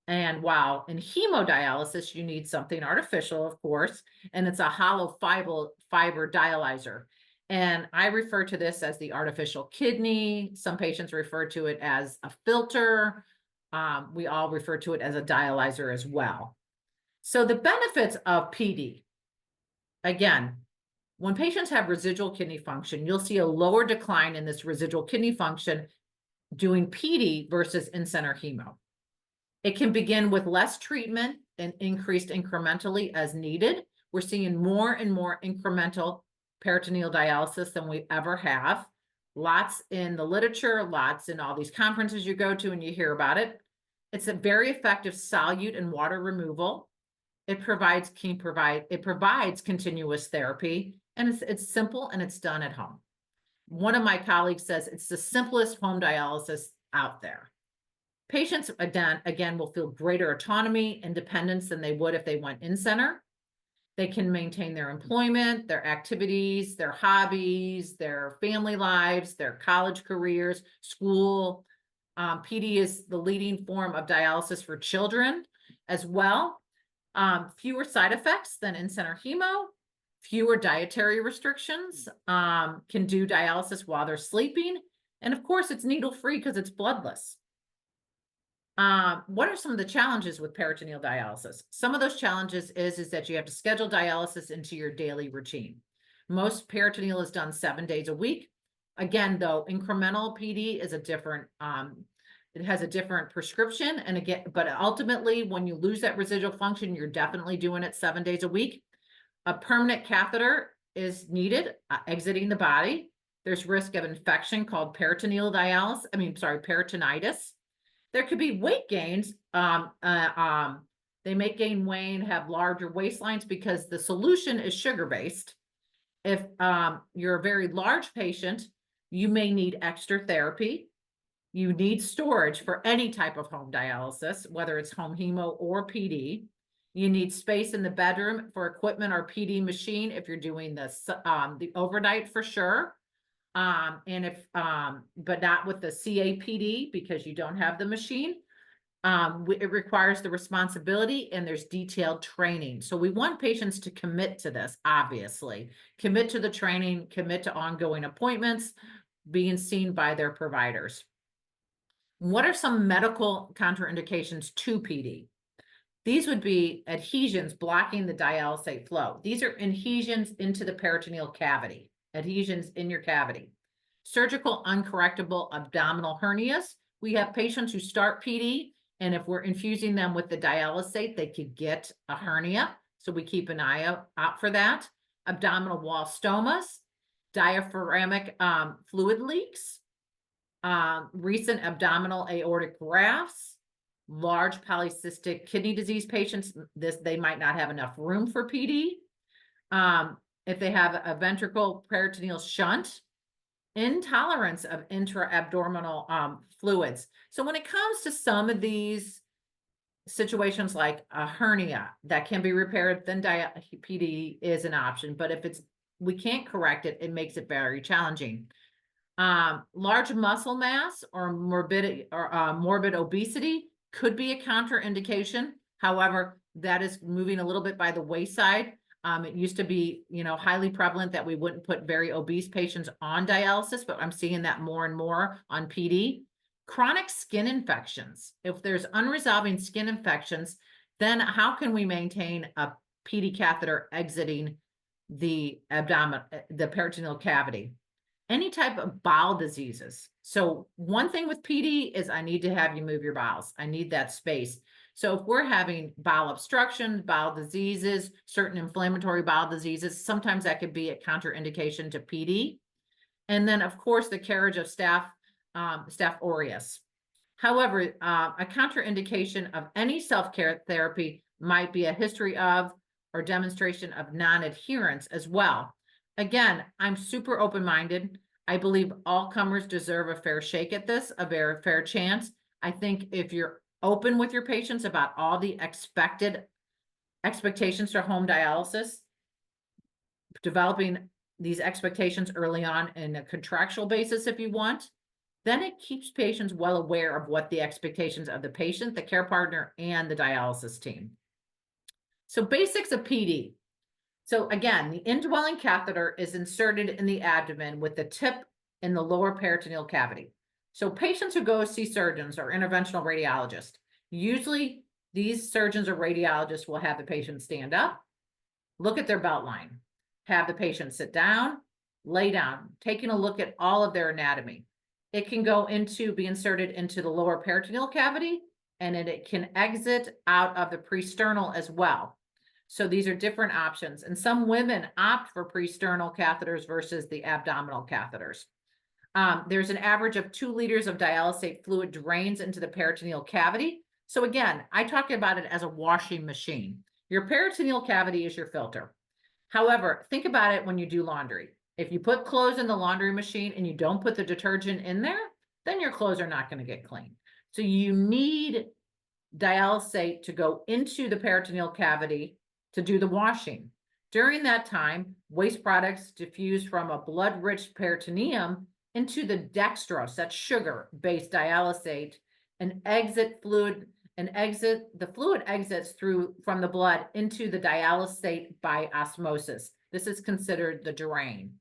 And while in hemodialysis, you need something artificial, of course, and it's a hollow fiber dialyzer. And I refer to this as the artificial kidney. Some patients refer to it as a filter. We all refer to it as a dialyzer as well. So the benefits of PD, again, when patients have residual kidney function, you'll see a lower decline in this residual kidney function doing PD versus in-center hemo. It can begin with less treatment and increased incrementally as needed. We're seeing more and more incremental peritoneal dialysis than we ever have. Lots in the literature, lots in all these conferences you go to and you hear about it. It's a very effective solute and water removal. It provides continuous therapy, and it's simple and it's done at home. One of my colleagues says it's the simplest home dialysis out there. Patients, again, will feel greater autonomy, independence than they would if they went in-center. They can maintain their employment, their activities, their hobbies, their family lives, their college careers, school. PD is the leading form of dialysis for children as well. Fewer side effects than in-center hemo, fewer dietary restrictions, can do dialysis while they're sleeping. And of course, it's needle-free because it's bloodless. What are some of the challenges with peritoneal dialysis? Some of those challenges is that you have to schedule dialysis into your daily routine. Most peritoneal is done 7 days a week. Again, though, incremental PD is a different, it has a different prescription. And again, but ultimately, when you lose that residual function, you're definitely doing it 7 days a week. A permanent catheter is needed, exiting the body. There's risk of infection called peritonitis. There could be weight gains. They may gain weight, have larger waistlines because the solution is sugar-based. If you're a very large patient, you may need extra therapy. You need storage for any type of home dialysis, whether it's home hemo or PD. You need space in the bedroom for equipment or PD machine if you're doing the overnight for sure. But not with the CAPD because you don't have the machine. It requires the responsibility and there's detailed training. So we want patients to commit to this, obviously. Commit to the training, commit to ongoing appointments, being seen by their providers. What are some medical contraindications to PD? These would be adhesions blocking the dialysate flow. These are adhesions into the peritoneal cavity, adhesions in your cavity. Surgical uncorrectable abdominal hernias. We have patients who start PD, and if we're infusing them with the dialysate, they could get a hernia. So we keep an eye out for that. Abdominal wall stomas, diaphragmatic fluid leaks, recent abdominal aortic grafts, large polycystic kidney disease patients, they might not have enough room for PD. If they have a ventricle peritoneal shunt, intolerance of intra-abdominal fluids. So when it comes to some of these situations like a hernia that can be repaired, then PD is an option. But if we can't correct it, it makes it very challenging. Large muscle mass or morbid obesity could be a contraindication. However, that is moving a little bit by the wayside. It used to be, highly prevalent that we wouldn't put very obese patients on dialysis, but I'm seeing that more and more on PD. Chronic skin infections. If there's unresolving skin infections, then how can we maintain a PD catheter exiting the abdomen, the peritoneal cavity? Any type of bowel diseases. So one thing with PD is I need to have you move your bowels. I need that space. So if we're having bowel obstruction, bowel diseases, certain inflammatory bowel diseases, sometimes that could be a contraindication to PD. And then of course the carriage of Staph aureus. However, a contraindication of any self-care therapy might be a history of or demonstration of non-adherence as well. Again, I'm super open-minded. I believe all comers deserve a fair shake at this, a very fair chance. I think if you're open with your patients about all the expectations for home dialysis, developing these expectations early on in a contractual basis if you want, then it keeps patients well aware of what the expectations of the patient, the care partner, and the dialysis team. So basics of PD. So again, the indwelling catheter is inserted in the abdomen with the tip in the lower peritoneal cavity. So patients who go see surgeons or interventional radiologists, usually these surgeons or radiologists will have the patient stand up, look at their belt line, have the patient sit down, lay down, taking a look at all of their anatomy. It can be inserted into the lower peritoneal cavity, and it can exit out of the presternal as well. So these are different options. And some women opt for presternal catheters versus the abdominal catheters. There's an average of 2 liters of dialysate fluid drains into the peritoneal cavity. So again, I talk about it as a washing machine. Your peritoneal cavity is your filter. However, think about it when you do laundry. If you put clothes in the laundry machine and you don't put the detergent in there, then your clothes are not going to get clean. So you need dialysate to go into the peritoneal cavity to do the washing. During that time, waste products diffuse from a blood-rich peritoneum into the dextrose, that's sugar-based dialysate, and the fluid exits from the blood into the dialysate by osmosis. This is considered the drain.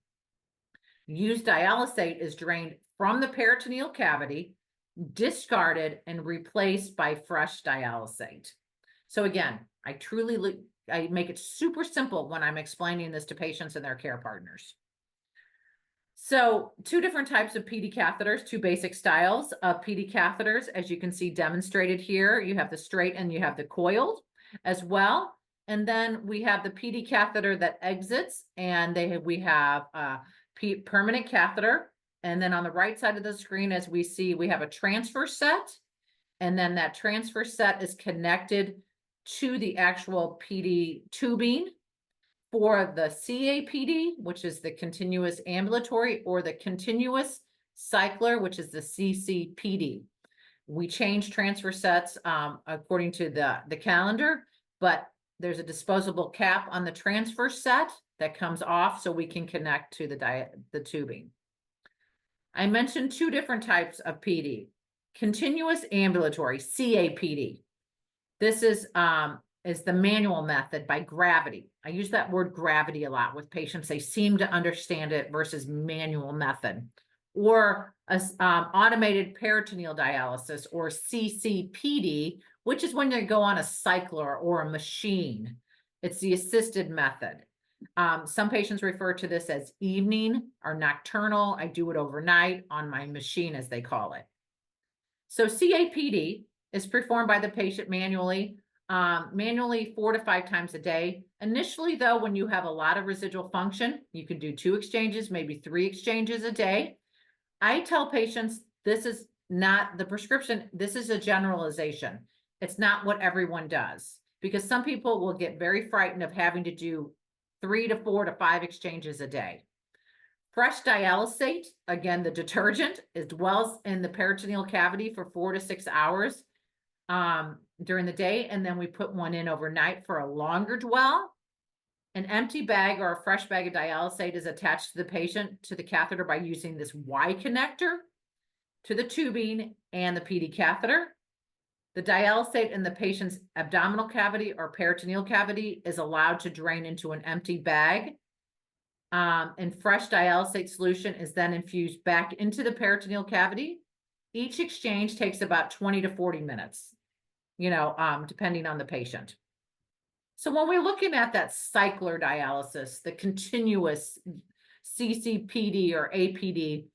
Used dialysate is drained from the peritoneal cavity, discarded, and replaced by fresh dialysate. So again, I make it super simple when I'm explaining this to patients and their care partners. So 2 different types of PD catheters, 2 basic styles of PD catheters, as you can see demonstrated here. You have the straight and you have the coiled as well. And then we have the PD catheter that exits, and we have a permanent catheter. And then on the right side of the screen, as we see, we have a transfer set. And then that transfer set is connected to the actual PD tubing for the CAPD, which is the continuous ambulatory, or the continuous cycler, which is the CCPD. We change transfer sets according to the calendar, but there's a disposable cap on the transfer set that comes off so we can connect to the tubing. I mentioned 2 different types of PD. Continuous ambulatory, CAPD. This is the manual method by gravity. I use that word gravity a lot with patients. They seem to understand it versus manual method. Or automated peritoneal dialysis, or CCPD, which is when you go on a cycler or a machine. It's the assisted method. Some patients refer to this as evening or nocturnal. I do it overnight on my machine, as they call it. So CAPD is performed by the patient manually 4 to 5 times a day. Initially, though, when you have a lot of residual function, you can do 2 exchanges, maybe 3 exchanges a day. I tell patients this is not the prescription. This is a generalization. It's not what everyone does, because some people will get very frightened of having to do 3 to 4 to 5 exchanges a day. Fresh dialysate, again, the detergent, it dwells in the peritoneal cavity for 4 to 6 hours during the day, and then we put one in overnight for a longer dwell. An empty bag or a fresh bag of dialysate is attached to the patient to the catheter by using this Y connector to the tubing and the PD catheter. The dialysate in the patient's abdominal cavity or peritoneal cavity is allowed to drain into an empty bag. And fresh dialysate solution is then infused back into the peritoneal cavity. Each exchange takes about 20 to 40 minutes, depending on the patient. So when we're looking at that cycler dialysis, the continuous CCPD or APD,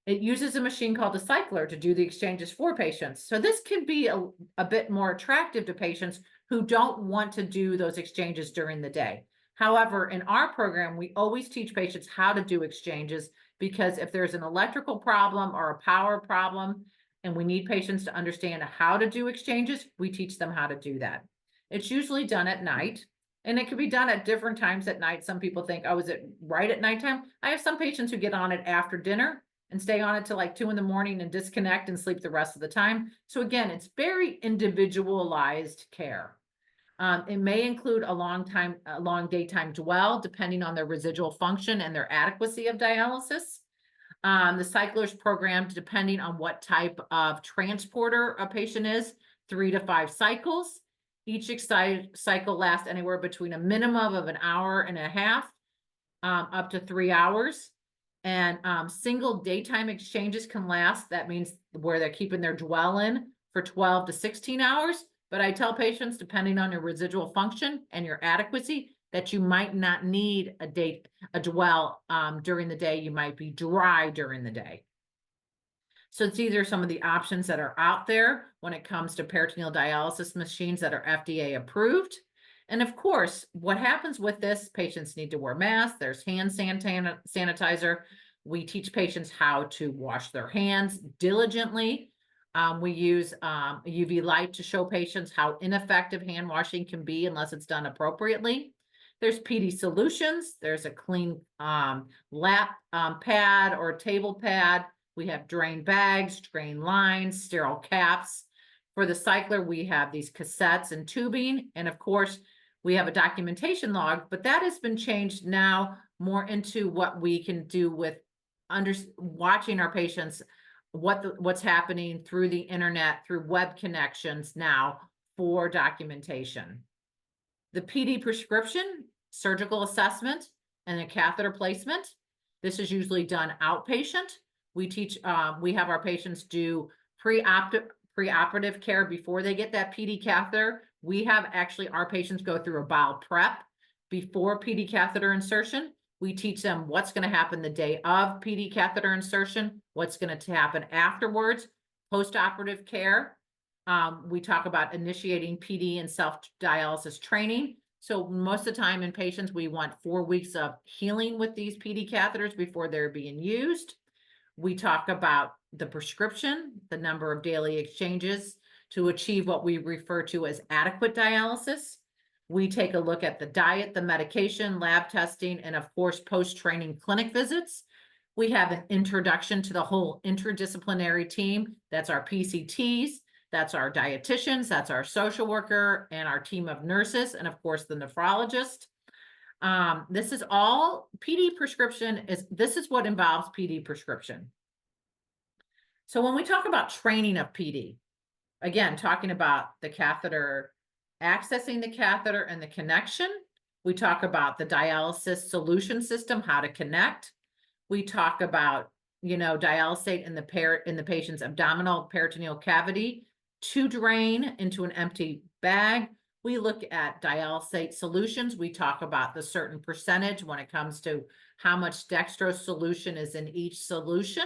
it uses a machine called a cycler to do the exchanges for patients. So this can be a bit more attractive to patients who don't want to do those exchanges during the day. However, in our program, we always teach patients how to do exchanges, because if there's an electrical problem or a power problem and we need patients to understand how to do exchanges, we teach them how to do that. It's usually done at night, and it can be done at different times at night. Some people think, oh, is it right at nighttime? I have some patients who get on it after dinner and stay on it till like 2 in the morning and disconnect and sleep the rest of the time. So again, it's very individualized care. It may include a long daytime dwell, depending on their residual function and their adequacy of dialysis. The cycler is programmed depending on what type of transporter a patient is, 3 to 5 cycles. Each cycle lasts anywhere between a minimum of an hour and a half up to 3 hours. And single daytime exchanges can last, that means where they're keeping their dwell in, for 12 to 16 hours. But I tell patients, depending on your residual function and your adequacy, that you might not need a dwell during the day. You might be dry during the day. So these are some of the options that are out there when it comes to peritoneal dialysis machines that are FDA approved. And of course, what happens with this, patients need to wear masks. There's hand sanitizer. We teach patients how to wash their hands diligently. We use UV light to show patients how ineffective hand washing can be unless it's done appropriately. There's PD solutions. There's a clean lap pad or table pad. We have drain bags, drain lines, sterile caps. For the cycler, we have these cassettes and tubing. And of course, we have a documentation log, but that has been changed now more into what we can do with watching our patients, what's happening through the internet, through web connections now for documentation. The PD prescription, surgical assessment, and a catheter placement. This is usually done outpatient. We have our patients do preoperative care before they get that PD catheter. We have actually our patients go through a bowel prep before PD catheter insertion. We teach them what's going to happen the day of PD catheter insertion, what's going to happen afterwards, post-operative care. We talk about initiating PD and self-dialysis training. So most of the time in patients, we want 4 weeks of healing with these PD catheters before they're being used. We talk about the prescription, the number of daily exchanges to achieve what we refer to as adequate dialysis. We take a look at the diet, the medication, lab testing, and of course, post-training clinic visits. We have an introduction to the whole interdisciplinary team. That's our PCTs, that's our dietitians, that's our social worker, and our team of nurses, and of course, the nephrologist. This is all PD prescription. This is what involves PD prescription. So when we talk about training of PD, again, talking about the catheter, accessing the catheter and the connection, we talk about the dialysis solution system, how to connect. We talk about, dialysate in the patient's abdominal peritoneal cavity to drain into an empty bag. We look at dialysate solutions. We talk about the certain percentage when it comes to how much dextrose solution is in each solution.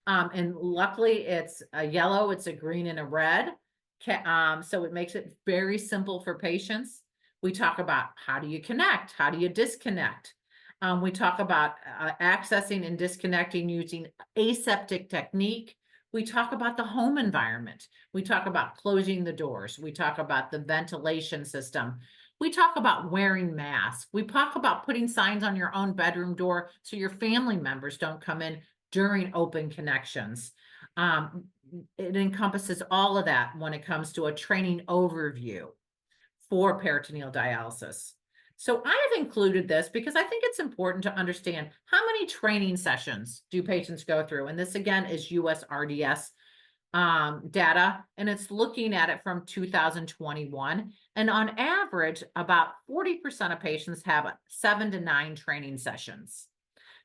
And luckily it's a yellow, it's a green and a red. So it makes it very simple for patients. We talk about how do you connect? How do you disconnect? We talk about accessing and disconnecting using aseptic technique. We talk about the home environment. We talk about closing the doors. We talk about the ventilation system. We talk about wearing masks. We talk about putting signs on your own bedroom door so your family members don't come in during open connections. It encompasses all of that when it comes to a training overview for peritoneal dialysis. So I have included this because I think it's important to understand how many training sessions do patients go through. And this again is USRDS data, and it's looking at it from 2021. And on average, about 40% of patients have 7 to 9 training sessions.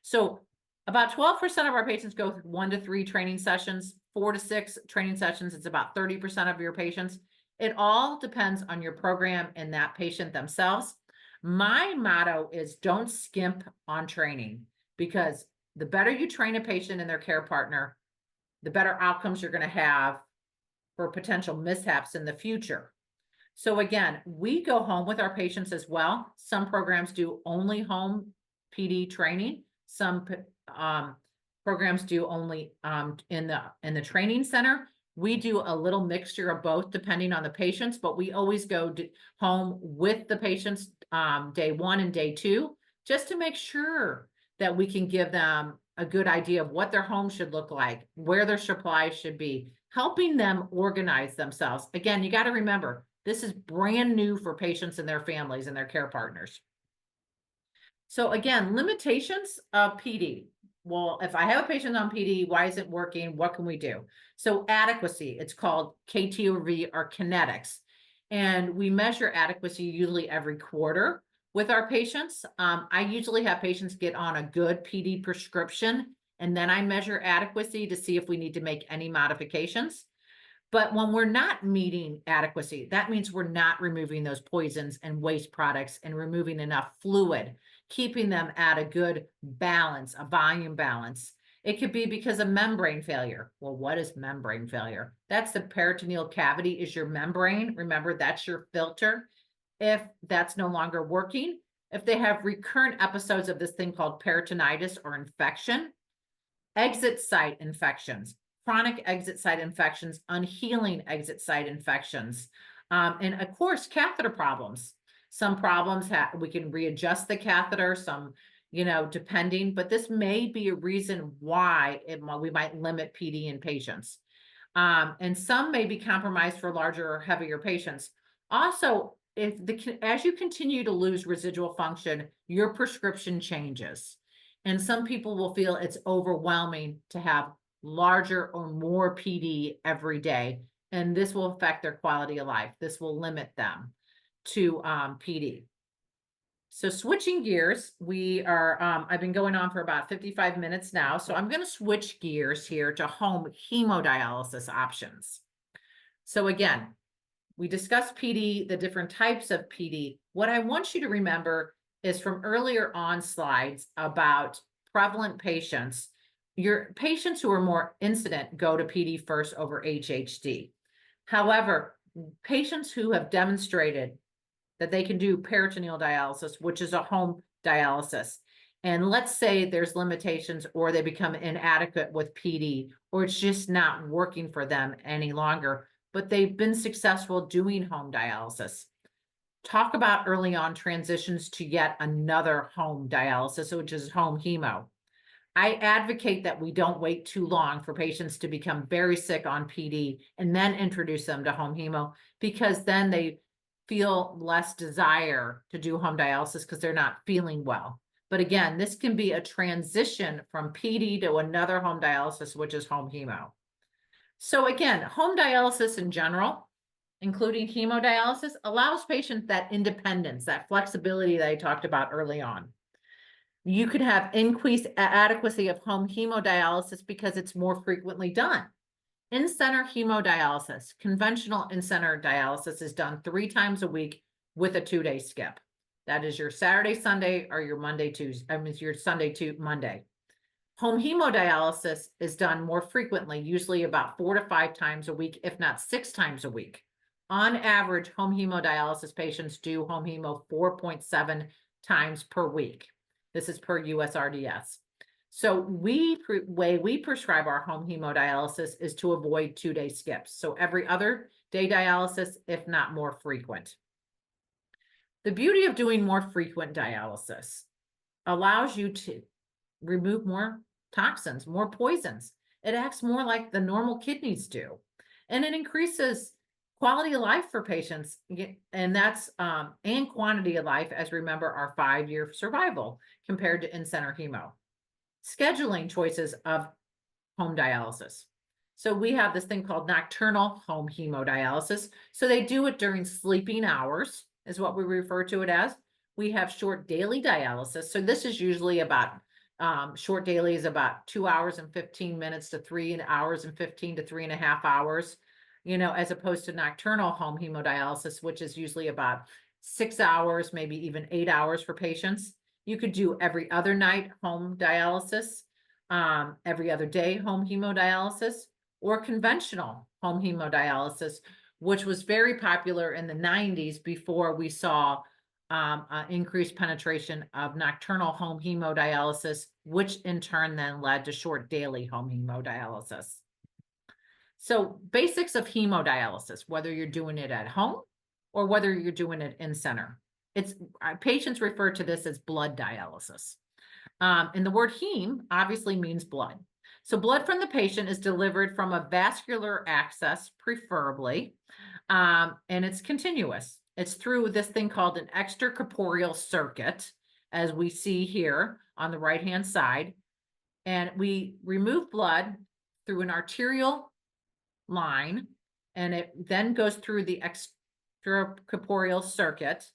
So about 12% of our patients go through 1 to 3 training sessions, 4 to 6 training sessions. It's about 30% of your patients. It all depends on your program and that patient themselves. My motto is don't skimp on training, because the better you train a patient and their care partner, the better outcomes you're going to have for potential mishaps in the future. So again, we go home with our patients as well. Some programs do only home PD training. Some programs do only in the training center. We do a little mixture of both depending on the patients, but we always go home with the patients day 1 and day 2, just to make sure that we can give them a good idea of what their home should look like, where their supplies should be, helping them organize themselves. Again, you got to remember, this is brand new for patients and their families and their care partners. So again, limitations of PD. Well, if I have a patient on PD, why is it working? What can we do? So adequacy, it's called KTOV or kinetics. And we measure adequacy usually every quarter with our patients. I usually have patients get on a good PD prescription, and then I measure adequacy to see if we need to make any modifications. But when we're not meeting adequacy, that means we're not removing those poisons and waste products and removing enough fluid, keeping them at a good balance, a volume balance. It could be because of membrane failure. Well, what is membrane failure? That's the peritoneal cavity is your membrane. Remember, that's your filter. If that's no longer working, if they have recurrent episodes of this thing called peritonitis or infection, exit site infections, chronic exit site infections, unhealing exit site infections, and of course, catheter problems. Some problems we can readjust the catheter, some, depending, but this may be a reason why we might limit PD in patients. And some may be compromised for larger or heavier patients. Also, as you continue to lose residual function, your prescription changes. And some people will feel it's overwhelming to have larger or more PD every day, and this will affect their quality of life. This will limit them to PD. So switching gears, I've been going on for about 55 minutes now, so I'm going to switch gears here to home hemodialysis options. So again, we discussed PD, the different types of PD. What I want you to remember is from earlier on slides about prevalent patients. Your patients who are more incident go to PD first over HHD. However, patients who have demonstrated that they can do peritoneal dialysis, which is a home dialysis, and let's say there's limitations or they become inadequate with PD, or it's just not working for them any longer, but they've been successful doing home dialysis. Talk about early on transitions to yet another home dialysis, which is home hemo. I advocate that we don't wait too long for patients to become very sick on PD and then introduce them to home hemo, because then they feel less desire to do home dialysis because they're not feeling well. But again, this can be a transition from PD to another home dialysis, which is home hemo. So again, home dialysis in general, including hemodialysis, allows patients that independence, that flexibility that I talked about early on. You could have increased adequacy of home hemodialysis because it's more frequently done. In-center hemodialysis, conventional in-center dialysis is done 3 times a week with a 2-day skip. That is your Saturday, Sunday, or your Monday, Tuesday, your Sunday to Monday. Home hemodialysis is done more frequently, usually about 4 to 5 times a week, if not 6 times a week. On average, home hemodialysis patients do home hemo 4.7 times per week. This is per USRDS. So way we prescribe our home hemodialysis is to avoid 2-day skips. So every other day dialysis, if not more frequent. The beauty of doing more frequent dialysis allows you to remove more toxins, more poisons. It acts more like the normal kidneys do. And it increases quality of life for patients. And that's, and quantity of life, as remember, our 5-year survival compared to in-center hemo. Scheduling choices of home dialysis. So we have this thing called nocturnal home hemodialysis. So they do it during sleeping hours, is what we refer to it as. We have short daily dialysis. So this is usually about, short daily is about 2 hours and 15 minutes to 3 hours and 15 to 3.5 hours, as opposed to nocturnal home hemodialysis, which is usually about 6 hours, maybe even 8 hours for patients. You could do every other night home dialysis, every other day home hemodialysis, or conventional home hemodialysis, which was very popular in the 90s before we saw increased penetration of nocturnal home hemodialysis, which in turn then led to short daily home hemodialysis. So basics of hemodialysis, whether you're doing it at home or whether you're doing it in center. Patients refer to this as blood dialysis. And the word heme obviously means blood. So blood from the patient is delivered from a vascular access, preferably, and it's continuous. It's through this thing called an extracorporeal circuit, as we see here on the right-hand side. And we remove blood through an arterial line, and it then goes through the extracorporeal circuit,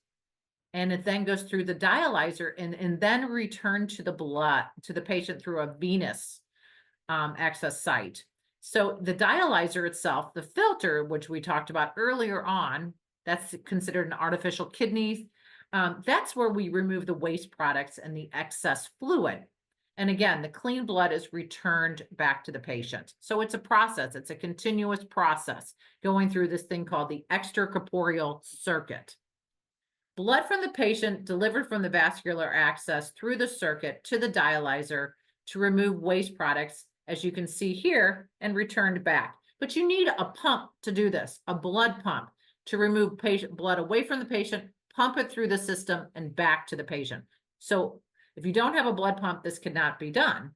and it then goes through the dialyzer and then return to the blood, to the patient through a venous access site. So the dialyzer itself, the filter, which we talked about earlier on, that's considered an artificial kidney. That's where we remove the waste products and the excess fluid. And again, the clean blood is returned back to the patient. So it's a process. It's a continuous process going through this thing called the extracorporeal circuit. Blood from the patient delivered from the vascular access through the circuit to the dialyzer to remove waste products, as you can see here, and returned back. But you need a pump to do this, a blood pump to remove patient blood away from the patient, pump it through the system and back to the patient. So if you don't have a blood pump, this cannot be done.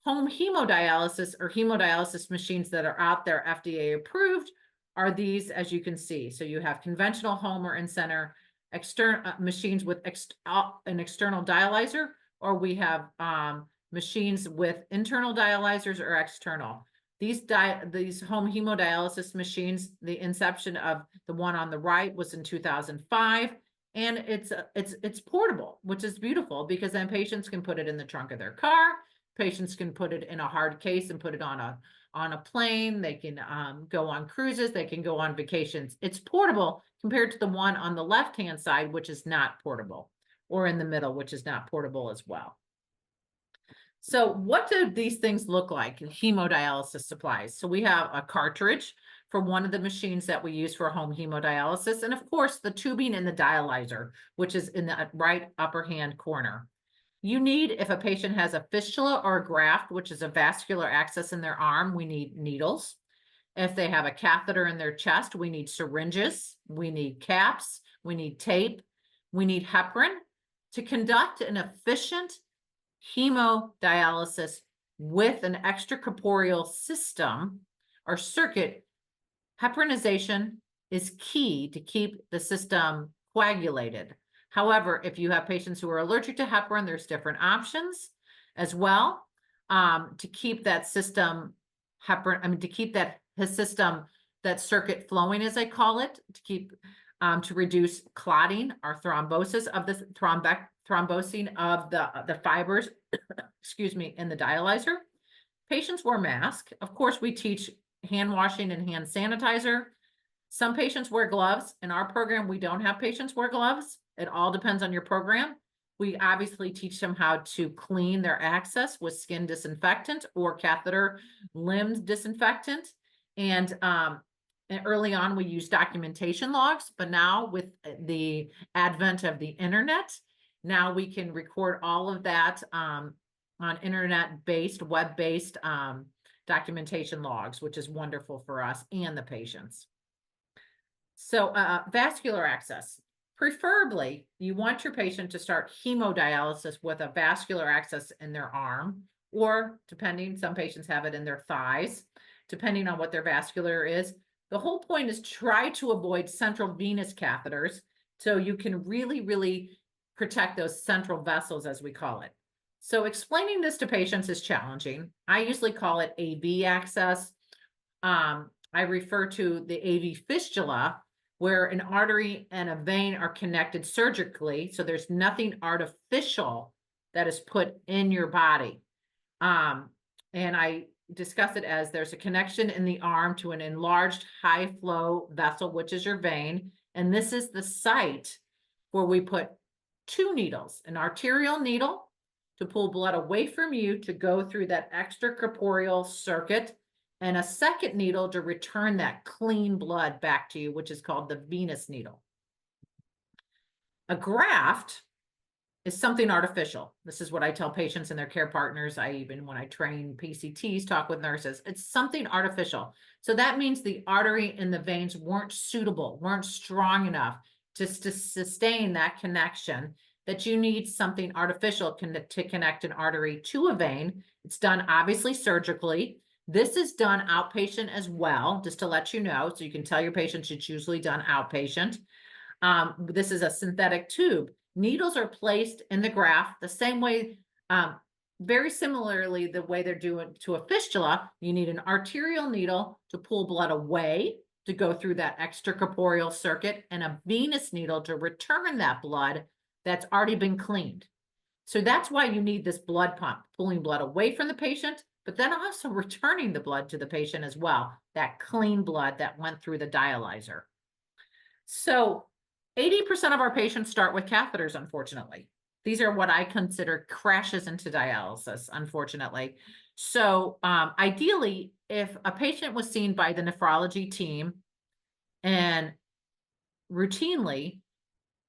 Home hemodialysis or hemodialysis machines that are out there FDA approved are these, as you can see. So you have conventional home or in-center external machines with an external dialyzer, or we have machines with internal dialyzers or external. These home hemodialysis machines, the inception of the one on the right was in 2005, and it's portable, which is beautiful because then patients can put it in the trunk of their car. Patients can put it in a hard case and put it on a plane. They can go on cruises. They can go on vacations. It's portable compared to the one on the left-hand side, which is not portable, or in the middle, which is not portable as well. So what do these things look like in hemodialysis supplies? So we have a cartridge for one of the machines that we use for home hemodialysis. And of course, the tubing and the dialyzer, which is in the right upper hand corner. You need, if a patient has a fistula or a graft, which is a vascular access in their arm, we need needles. If they have a catheter in their chest, we need syringes, we need caps, we need tape, we need heparin. To conduct an efficient hemodialysis with an extracorporeal system or circuit, heparinization is key to keep the system coagulated. However, if you have patients who are allergic to heparin, there's different options as well to keep that system to keep his system, that circuit flowing, as I call it, to keep, to reduce clotting or thrombosis of the thrombosing of the fibers, excuse me, in the dialyzer. Patients wear masks. Of course, we teach hand washing and hand sanitizer. Some patients wear gloves. In our program, we don't have patients wear gloves. It all depends on your program. We obviously teach them how to clean their access with skin disinfectant or catheter limb disinfectant. And early on, we use documentation logs, but now with the advent of the internet, now we can record all of that on internet-based, web-based documentation logs, which is wonderful for us and the patients. So vascular access. Preferably, you want your patient to start hemodialysis with a vascular access in their arm, or depending, some patients have it in their thighs, depending on what their vascular is. The whole point is try to avoid central venous catheters so you can really, really protect those central vessels, as we call it. So explaining this to patients is challenging. I usually call it AV access. I refer to the AV fistula, where an artery and a vein are connected surgically. So there's nothing artificial that is put in your body. And I discuss it as there's a connection in the arm to an enlarged high flow vessel, which is your vein. And this is the site where we put two needles, an arterial needle to pull blood away from you to go through that extracorporeal circuit, and a second needle to return that clean blood back to you, which is called the venous needle. A graft is something artificial. This is what I tell patients and their care partners. I even, when I train PCTs, talk with nurses, it's something artificial. So that means the artery and the veins weren't suitable, weren't strong enough to sustain that connection, that you need something artificial to connect an artery to a vein. It's done obviously surgically. This is done outpatient as well, just to let you know, so you can tell your patients it's usually done outpatient. This is a synthetic tube. Needles are placed in the graft the same way, very similarly, the way they're doing to a fistula. You need an arterial needle to pull blood away to go through that extracorporeal circuit, and a venous needle to return that blood that's already been cleaned. So that's why you need this blood pump, pulling blood away from the patient, but then also returning the blood to the patient as well, that clean blood that went through the dialyzer. So 80% of our patients start with catheters, unfortunately. These are what I consider crashes into dialysis, unfortunately. So ideally, if a patient was seen by the nephrology team and routinely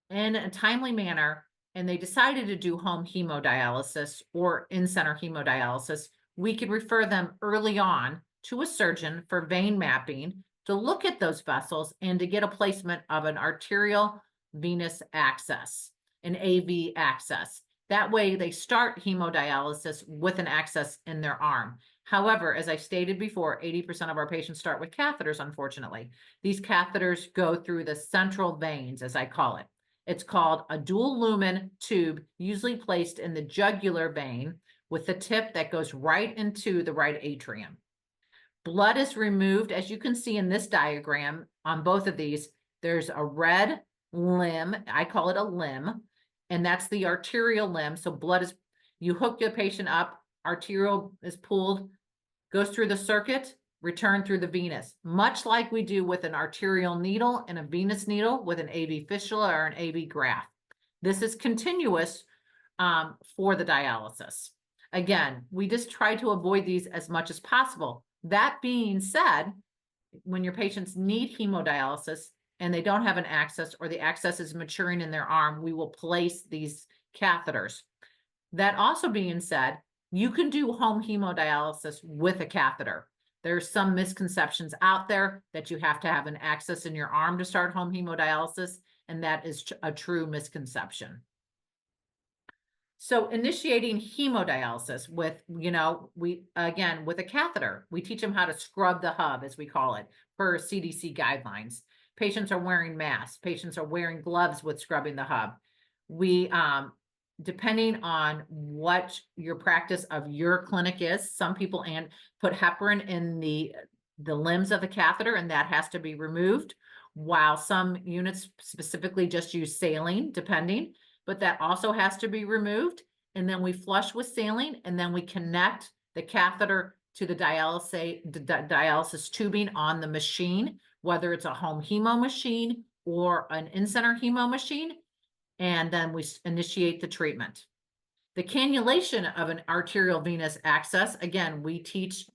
in a timely manner, and they decided to do home hemodialysis or in-center hemodialysis, we could refer them early on to a surgeon for vein mapping to look at those vessels and to get a placement of an arterial venous access, an AV access. That way they start hemodialysis with an access in their arm. However, as I stated before, 80% of our patients start with catheters, unfortunately. These catheters go through the central veins, as I call it. It's called a dual lumen tube, usually placed in the jugular vein, with the tip that goes right into the right atrium. Blood is removed, as you can see in this diagram on both of these. There's a red limb, I call it a limb, and that's the arterial limb. So blood is, you hook the patient up, arterial is pulled, goes through the circuit, return through the venous, much like we do with an arterial needle and a venous needle with an AV fistula or an AV graft. This is continuous for the dialysis. Again, we just try to avoid these as much as possible. That being said, when your patients need hemodialysis and they don't have an access, or the access is maturing in their arm, we will place these catheters. That also being said, you can do home hemodialysis with a catheter. There's some misconceptions out there that you have to have an access in your arm to start home hemodialysis, and that is a true misconception. So initiating hemodialysis with, with a catheter, we teach them how to scrub the hub, as we call it, per CDC guidelines. Patients are wearing masks. Patients are wearing gloves with scrubbing the hub. We depending on what your practice of your clinic is, some people and put heparin in the limbs of the catheter, and that has to be removed, while some units specifically just use saline, depending, but that also has to be removed. And then we flush with saline, and then we connect the catheter to the dialysis tubing on the machine, whether it's a home hemo machine or an in-center hemo machine, and then we initiate the treatment. The cannulation of an arterial venous access, again, we teach,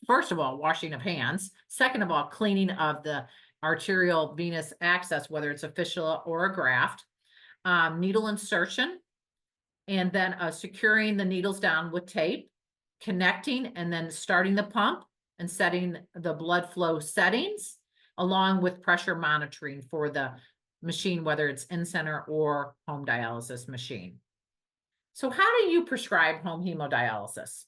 first of all, washing of hands. Second of all, cleaning of the arterial venous access, whether it's a fistula or a graft, needle insertion, and then securing the needles down with tape, connecting, and then starting the pump and setting the blood flow settings, along with pressure monitoring for the machine, whether it's in-center or home dialysis machine. So how do you prescribe home hemodialysis?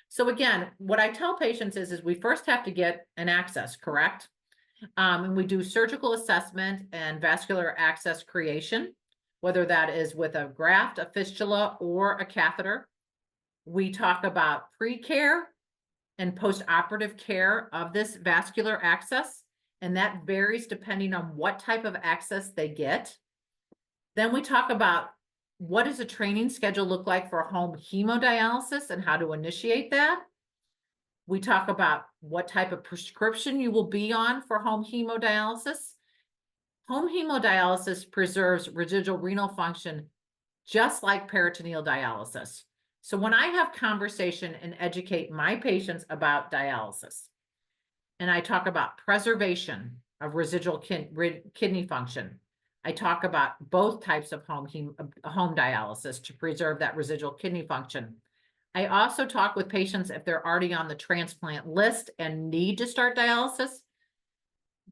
So again, what I tell patients is we first have to get an access, correct? And we do surgical assessment and vascular access creation, whether that is with a graft, a fistula, or a catheter. We talk about pre-care and post-operative care of this vascular access, and that varies depending on what type of access they get. Then we talk about what does a training schedule look like for home hemodialysis and how to initiate that. We talk about what type of prescription you will be on for home hemodialysis. Home hemodialysis preserves residual renal function just like peritoneal dialysis. So when I have conversation and educate my patients about dialysis, and I talk about preservation of residual kidney function, I talk about both types of home dialysis to preserve that residual kidney function. I also talk with patients if they're already on the transplant list and need to start dialysis.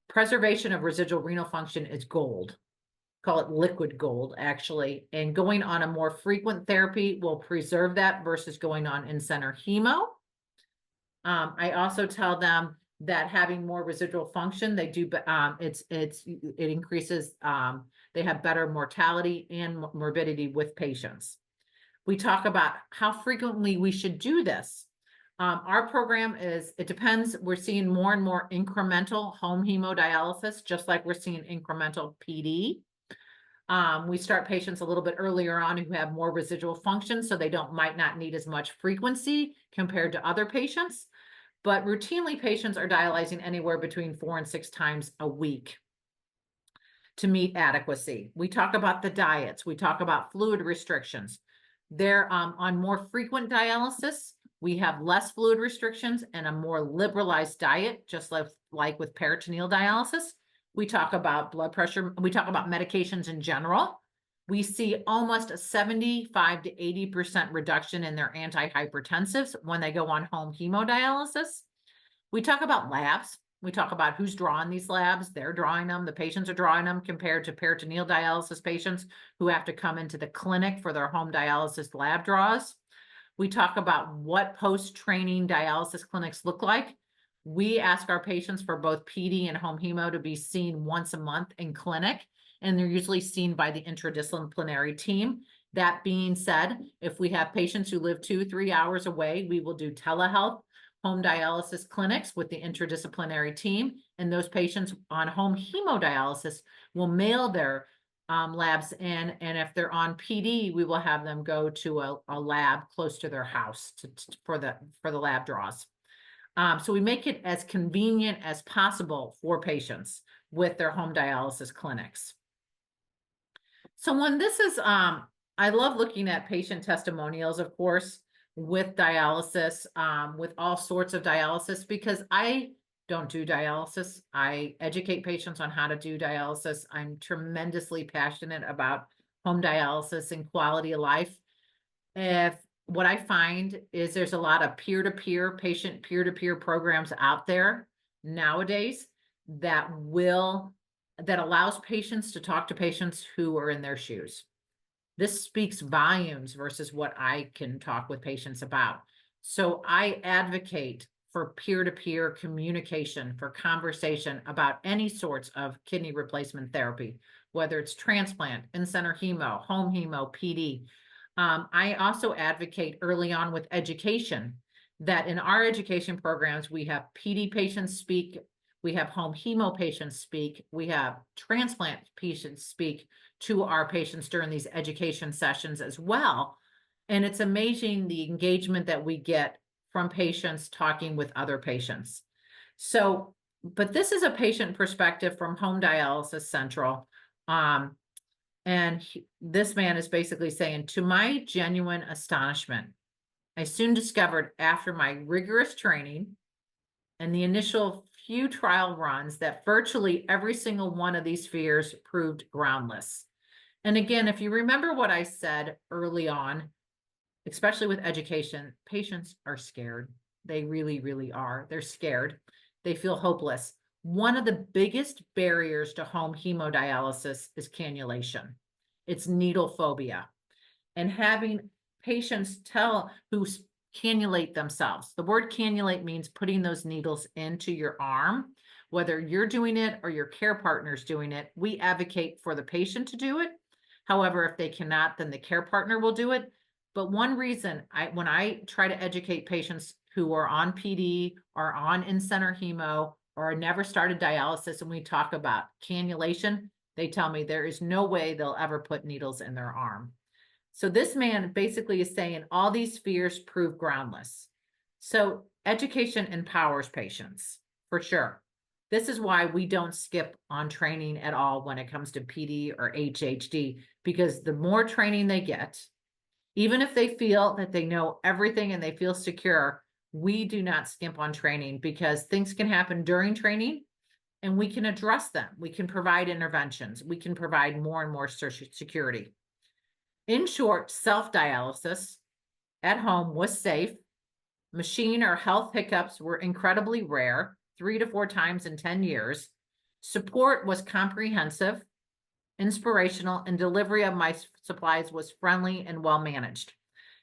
Preservation of residual renal function is gold. Call it liquid gold, actually. And going on a more frequent therapy will preserve that versus going on in-center hemo. I also tell them that having more residual function, they do, it increases, they have better mortality and morbidity with patients. We talk about how frequently we should do this. Our program it depends. We're seeing more and more incremental home hemodialysis, just like we're seeing incremental PD. We start patients a little bit earlier on who have more residual function, so they might not need as much frequency compared to other patients. But routinely, patients are dialyzing anywhere between 4 and 6 times a week to meet adequacy. We talk about the diets. We talk about fluid restrictions. They're on more frequent dialysis. We have less fluid restrictions and a more liberalized diet, just like with peritoneal dialysis. We talk about blood pressure. We talk about medications in general. We see almost a 75 to 80% reduction in their antihypertensives when they go on home hemodialysis. We talk about labs. We talk about who's drawing these labs. They're drawing them. The patients are drawing them compared to peritoneal dialysis patients who have to come into the clinic for their home dialysis lab draws. We talk about what post-training dialysis clinics look like. We ask our patients for both PD and home hemo to be seen once a month in clinic, and they're usually seen by the interdisciplinary team. That being said, if we have patients who live 2-3 hours away, we will do telehealth home dialysis clinics with the interdisciplinary team, and those patients on home hemodialysis will mail their labs in, and if they're on PD, we will have them go to a lab close to their house for the lab draws. So we make it as convenient as possible for patients with their home dialysis clinics. So when this is, I love looking at patient testimonials, of course, with dialysis, with all sorts of dialysis, because I don't do dialysis. I educate patients on how to do dialysis. I'm tremendously passionate about home dialysis and quality of life. What I find is there's a lot of peer-to-peer, patient peer-to-peer programs out there nowadays that allows patients to talk to patients who are in their shoes. This speaks volumes versus what I can talk with patients about. So I advocate for peer-to-peer communication, for conversation about any sorts of kidney replacement therapy, whether it's transplant, in-center hemo, home hemo, PD. I also advocate early on with education that in our education programs, we have PD patients speak, we have home hemo patients speak, we have transplant patients speak to our patients during these education sessions as well. And it's amazing the engagement that we get from patients talking with other patients. So, but this is a patient perspective from Home Dialysis Central. This man is basically saying, to my genuine astonishment, I soon discovered after my rigorous training and the initial few trial runs that virtually every single one of these fears proved groundless. And again, if you remember what I said early on, especially with education, patients are scared. They really, really are. They're scared. They feel hopeless. One of the biggest barriers to home hemodialysis is cannulation. It's needle phobia. And having patients who cannulate themselves. The word cannulate means putting those needles into your arm. Whether you're doing it or your care partner's doing it, we advocate for the patient to do it. However, if they cannot, then the care partner will do it. But one reason when I try to educate patients who are on PD or on in-center hemo or never started dialysis, and we talk about cannulation, they tell me there is no way they'll ever put needles in their arm. So this man basically is saying all these fears prove groundless. So education empowers patients, for sure. This is why we don't skip on training at all when it comes to PD or HHD, because the more training they get, even if they feel that they know everything and they feel secure, we do not skimp on training because things can happen during training and we can address them. We can provide interventions. We can provide more and more security. In short, self-dialysis at home was safe. Machine or health hiccups were incredibly rare, 3 to 4 times in 10 years. Support was comprehensive, inspirational, and delivery of my supplies was friendly and well managed.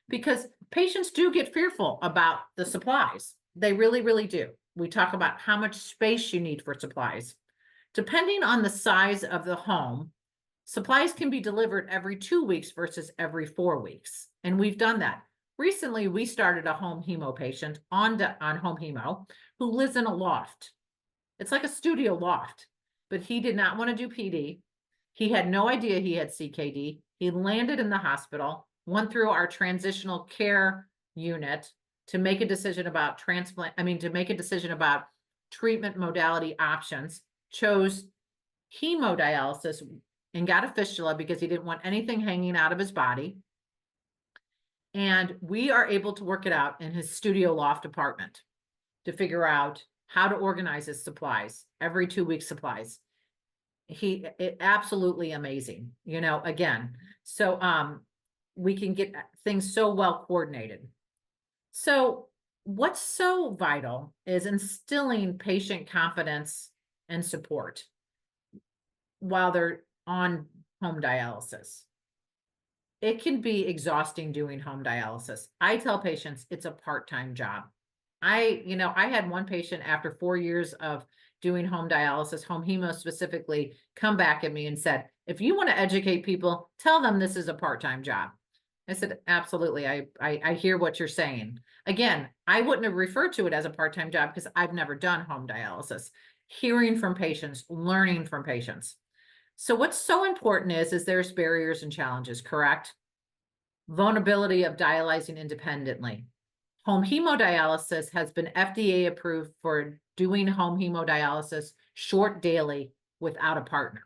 Because patients do get fearful about the supplies. They really, really do. We talk about how much space you need for supplies. Depending on the size of the home, supplies can be delivered every 2 weeks versus every 4 weeks. And we've done that. Recently, we started a home hemo patient on home hemo who lives in a loft. It's like a studio loft, but he did not want to do PD. He had no idea he had CKD. He landed in the hospital, went through our transitional care unit to make a decision about to make a decision about treatment modality options, chose hemodialysis and got a fistula because he didn't want anything hanging out of his body. And we are able to work it out in his studio loft apartment to figure out how to organize his supplies, every 2 weeks supplies. Absolutely amazing, again. So we can get things so well coordinated. So what's so vital is instilling patient confidence and support while they're on home dialysis. It can be exhausting doing home dialysis. I tell patients it's a part-time job. I had one patient after 4 years of doing home dialysis, home hemo specifically, come back at me and said, if you want to educate people, tell them this is a part-time job. I said, absolutely. I hear what you're saying. Again, I wouldn't have referred to it as a part-time job because I've never done home dialysis. Hearing from patients, learning from patients. So what's so important is there's barriers and challenges, correct? Vulnerability of dialyzing independently. Home hemodialysis has been FDA approved for doing home hemodialysis short daily without a partner.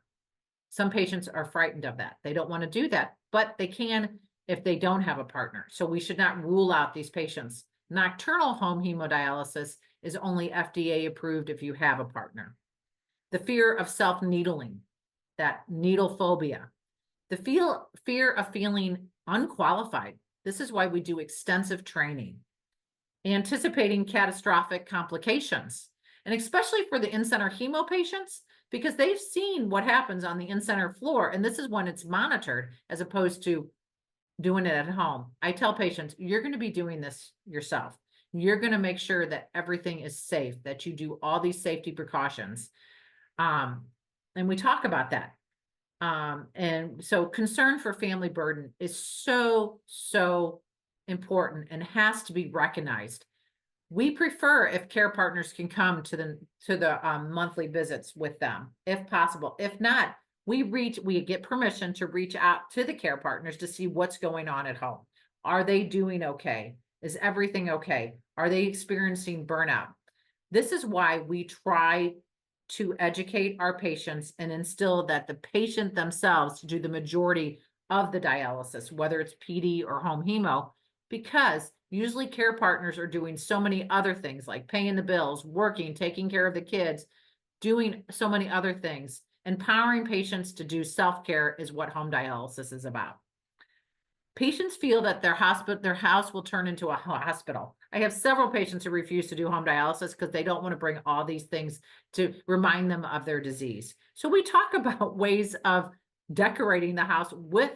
Some patients are frightened of that. They don't want to do that, but they can if they don't have a partner. So we should not rule out these patients. Nocturnal home hemodialysis is only FDA approved if you have a partner. The fear of self-needling, that needle phobia. The fear of feeling unqualified. This is why we do extensive training. Anticipating catastrophic complications, and especially for the in-center hemo patients, because they've seen what happens on the in-center floor, and this is when it's monitored as opposed to doing it at home. I tell patients, you're going to be doing this yourself. You're going to make sure that everything is safe, that you do all these safety precautions. And we talk about that. And so concern for family burden is so, so important and has to be recognized. We prefer if care partners can come to the monthly visits with them, if possible. If not, we get permission to reach out to the care partners to see what's going on at home. Are they doing okay? Is everything okay? Are they experiencing burnout? This is why we try to educate our patients and instill that the patient themselves do the majority of the dialysis, whether it's PD or home hemo, because usually care partners are doing so many other things like paying the bills, working, taking care of the kids, doing so many other things. Empowering patients to do self-care is what home dialysis is about. Patients feel that their house will turn into a hospital. I have several patients who refuse to do home dialysis because they don't want to bring all these things to remind them of their disease. So we talk about ways of decorating the house with,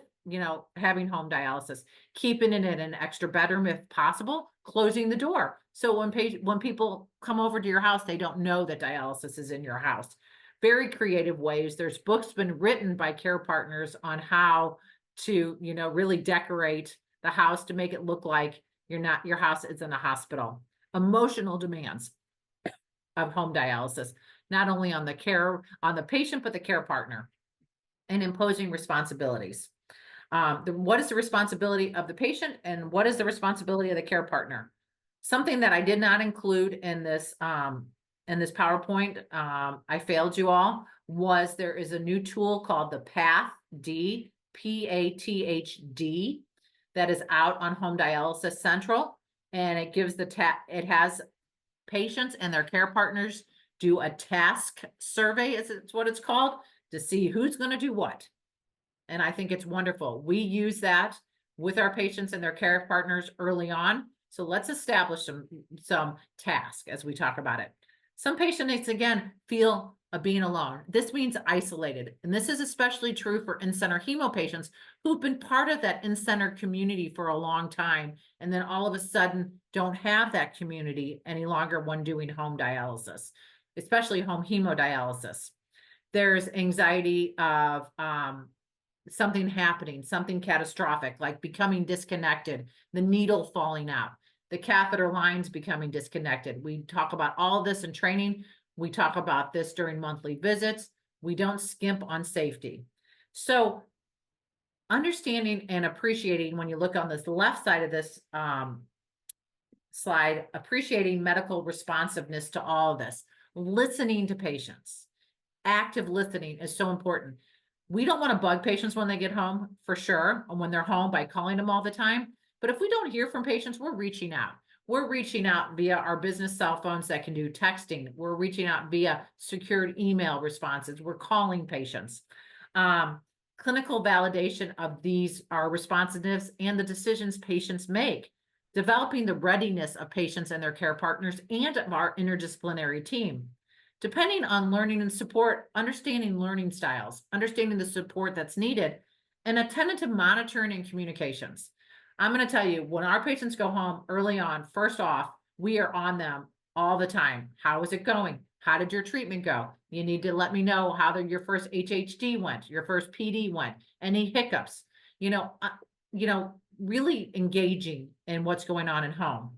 having home dialysis, keeping it in an extra bedroom if possible, closing the door. So when people come over to your house, they don't know that dialysis is in your house. Very creative ways. There's books been written by care partners on how to, really decorate the house to make it look like your house is in a hospital. Emotional demands of home dialysis, not only on the patient, but the care partner, and imposing responsibilities. What is the responsibility of the patient and what is the responsibility of the care partner? Something that I did not include in this PowerPoint, I failed you all, was there is a new tool called the PATHD, PATHD, that is out on Home Dialysis Central, and it gives it has patients and their care partners do a task survey, it's what it's called, to see who's going to do what. And I think it's wonderful. We use that with our patients and their care partners early on. So let's establish some tasks as we talk about it. Some patients, again, feel being alone. This means isolated. And this is especially true for in-center hemo patients who've been part of that in-center community for a long time, and then all of a sudden don't have that community any longer when doing home dialysis, especially home hemodialysis. There's anxiety of something happening, something catastrophic, like becoming disconnected, the needle falling out, the catheter lines becoming disconnected. We talk about all this in training. We talk about this during monthly visits. We don't skimp on safety. So understanding and appreciating, when you look on this left side of this slide, appreciating medical responsiveness to all of this, listening to patients. Active listening is so important. We don't want to bug patients when they get home, for sure, and when they're home by calling them all the time. But if we don't hear from patients, we're reaching out. We're reaching out via our business cell phones that can do texting. We're reaching out via secured email responses. We're calling patients. Clinical validation of these, our responsiveness and the decisions patients make. Developing the readiness of patients and their care partners and of our interdisciplinary team. Depending on learning and support, understanding learning styles, understanding the support that's needed, and attentive monitoring and communications. I'm going to tell you, when our patients go home early on, first off, we are on them all the time. How is it going? How did your treatment go? You need to let me know how your first HHD went, your first PD went, any hiccups, really engaging in what's going on at home.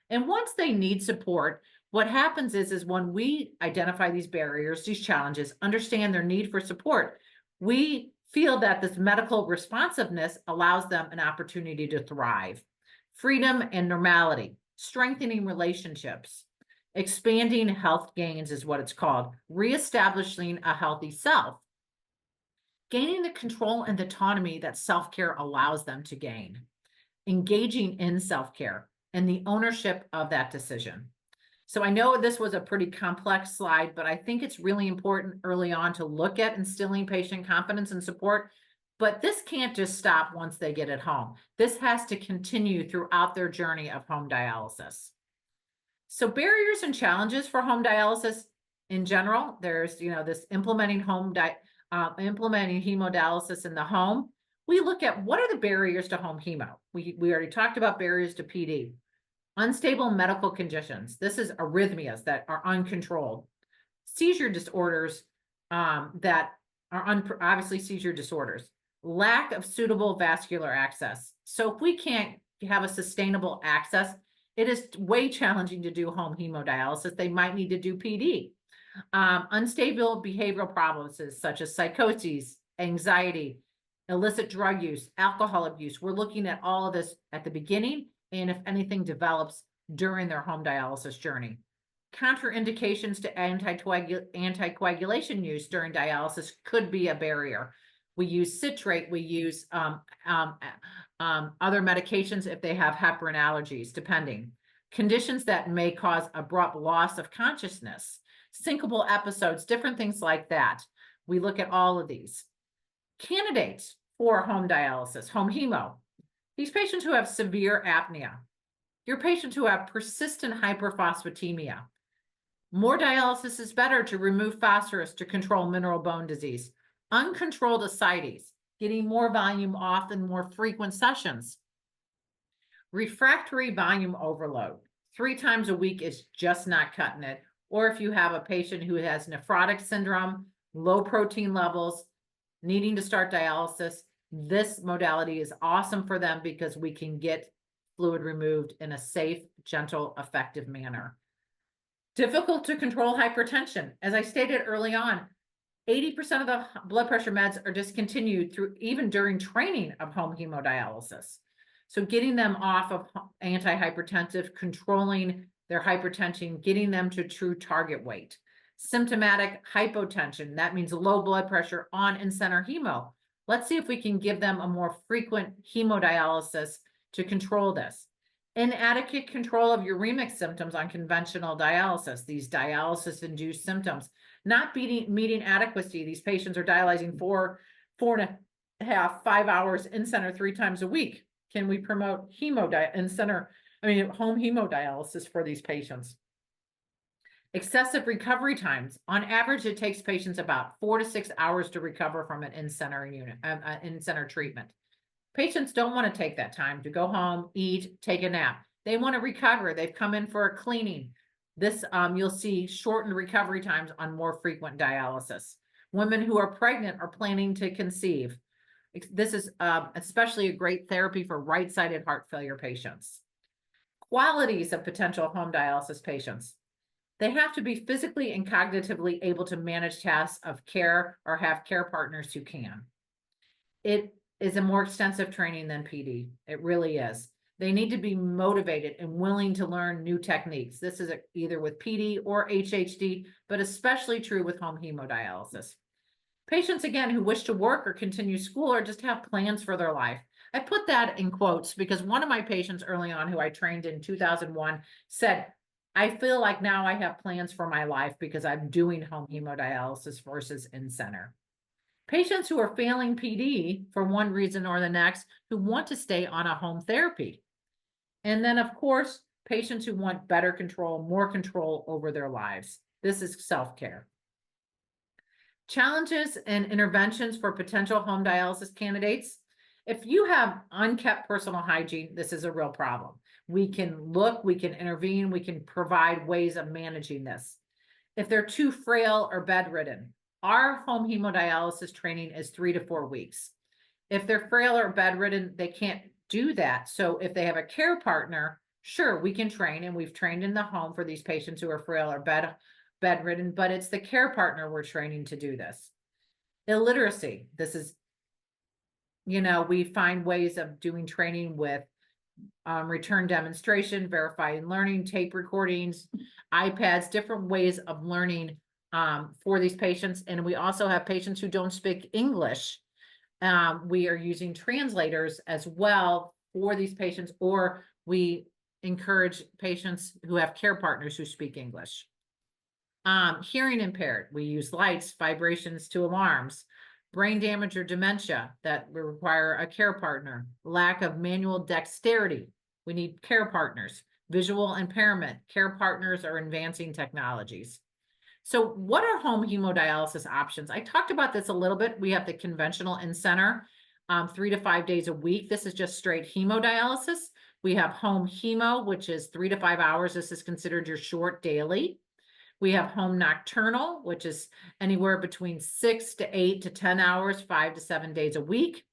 And once they need support, what happens is when we identify these barriers, these challenges, understand their need for support, we feel that this medical responsiveness allows them an opportunity to thrive. Freedom and normality, strengthening relationships, expanding health gains is what it's called, reestablishing a healthy self, gaining the control and autonomy that self-care allows them to gain, engaging in self-care and the ownership of that decision. So I know this was a pretty complex slide, but I think it's really important early on to look at instilling patient confidence and support. But this can't just stop once they get at home. This has to continue throughout their journey of home dialysis. So barriers and challenges for home dialysis in general, there's, this implementing hemodialysis in the home. We look at what are the barriers to home hemo. We already talked about barriers to PD. Unstable medical conditions. This is arrhythmias that are uncontrolled. Seizure disorders that are obviously seizure disorders. Lack of suitable vascular access. So if we can't have a sustainable access, it is way challenging to do home hemodialysis. They might need to do PD. Unstable behavioral problems such as psychoses, anxiety, illicit drug use, alcohol abuse. We're looking at all of this at the beginning, and if anything develops during their home dialysis journey. Contraindications to anticoagulation use during dialysis could be a barrier. We use citrate, we use other medications if they have heparin allergies, depending. Conditions that may cause abrupt loss of consciousness, syncopal episodes, different things like that. We look at all of these. Candidates for home dialysis, home hemo. These patients who have severe apnea, your patients who have persistent hyperphosphatemia. More dialysis is better to remove phosphorus to control mineral bone disease. Uncontrolled ascites, getting more volume off in more frequent sessions. Refractory volume overload. 3 times a week is just not cutting it. Or if you have a patient who has nephrotic syndrome, low protein levels, needing to start dialysis, this modality is awesome for them because we can get fluid removed in a safe, gentle, effective manner. Difficult to control hypertension. As I stated early on, 80% of the blood pressure meds are discontinued through even during training of home hemodialysis. So getting them off of antihypertensive, controlling their hypertension, getting them to true target weight. Symptomatic hypotension, that means low blood pressure on in-center hemo. Let's see if we can give them a more frequent hemodialysis to control this. Inadequate control of uremic symptoms on conventional dialysis, these dialysis-induced symptoms. Not meeting adequacy. These patients are dialyzing 4.5, 5 hours in-center 3 times a week. Can we promote home hemodialysis for these patients? Excessive recovery times. On average, it takes patients about 4 to 6 hours to recover from an in-center treatment. Patients don't want to take that time to go home, eat, take a nap. They want to recover. They've come in for a cleaning. This, you'll see shortened recovery times on more frequent dialysis. Women who are pregnant or planning to conceive. This is especially a great therapy for right-sided heart failure patients. Qualities of potential home dialysis patients. They have to be physically and cognitively able to manage tasks of care or have care partners who can. It is a more extensive training than PD. It really is. They need to be motivated and willing to learn new techniques. This is either with PD or HHD, but especially true with home hemodialysis. Patients, again, who wish to work or continue school or just have plans for their life. I put that in quotes because one of my patients early on who I trained in 2001 said, I feel like now I have plans for my life because I'm doing home hemodialysis versus in-center. Patients who are failing PD for one reason or the next who want to stay on a home therapy. And then, of course, patients who want better control, more control over their lives. This is self-care. Challenges and interventions for potential home dialysis candidates. If you have unkept personal hygiene, this is a real problem. We can look, we can intervene, we can provide ways of managing this. If they're too frail or bedridden, our home hemodialysis training is 3 to 4 weeks. If they're frail or bedridden, they can't do that. So if they have a care partner, sure, we can train, and we've trained in the home for these patients who are frail or bedridden, but it's the care partner we're training to do this. Illiteracy. This is, we find ways of doing training with return demonstration, verifying learning, tape recordings, iPads, different ways of learning for these patients. And we also have patients who don't speak English. We are using translators as well for these patients, or we encourage patients who have care partners who speak English. Hearing impaired, we use lights, vibrations to alarms. Brain damage or dementia that will require a care partner. Lack of manual dexterity, we need care partners. Visual impairment, care partners are advancing technologies. So what are home hemodialysis options? I talked about this a little bit. We have the conventional in-center, 3 to 5 days a week. This is just straight hemodialysis. We have home hemo, which is 3 to 5 hours. This is considered your short daily. We have home nocturnal, which is anywhere between 6 to 8 to 10 hours, 5 to 7 days a week.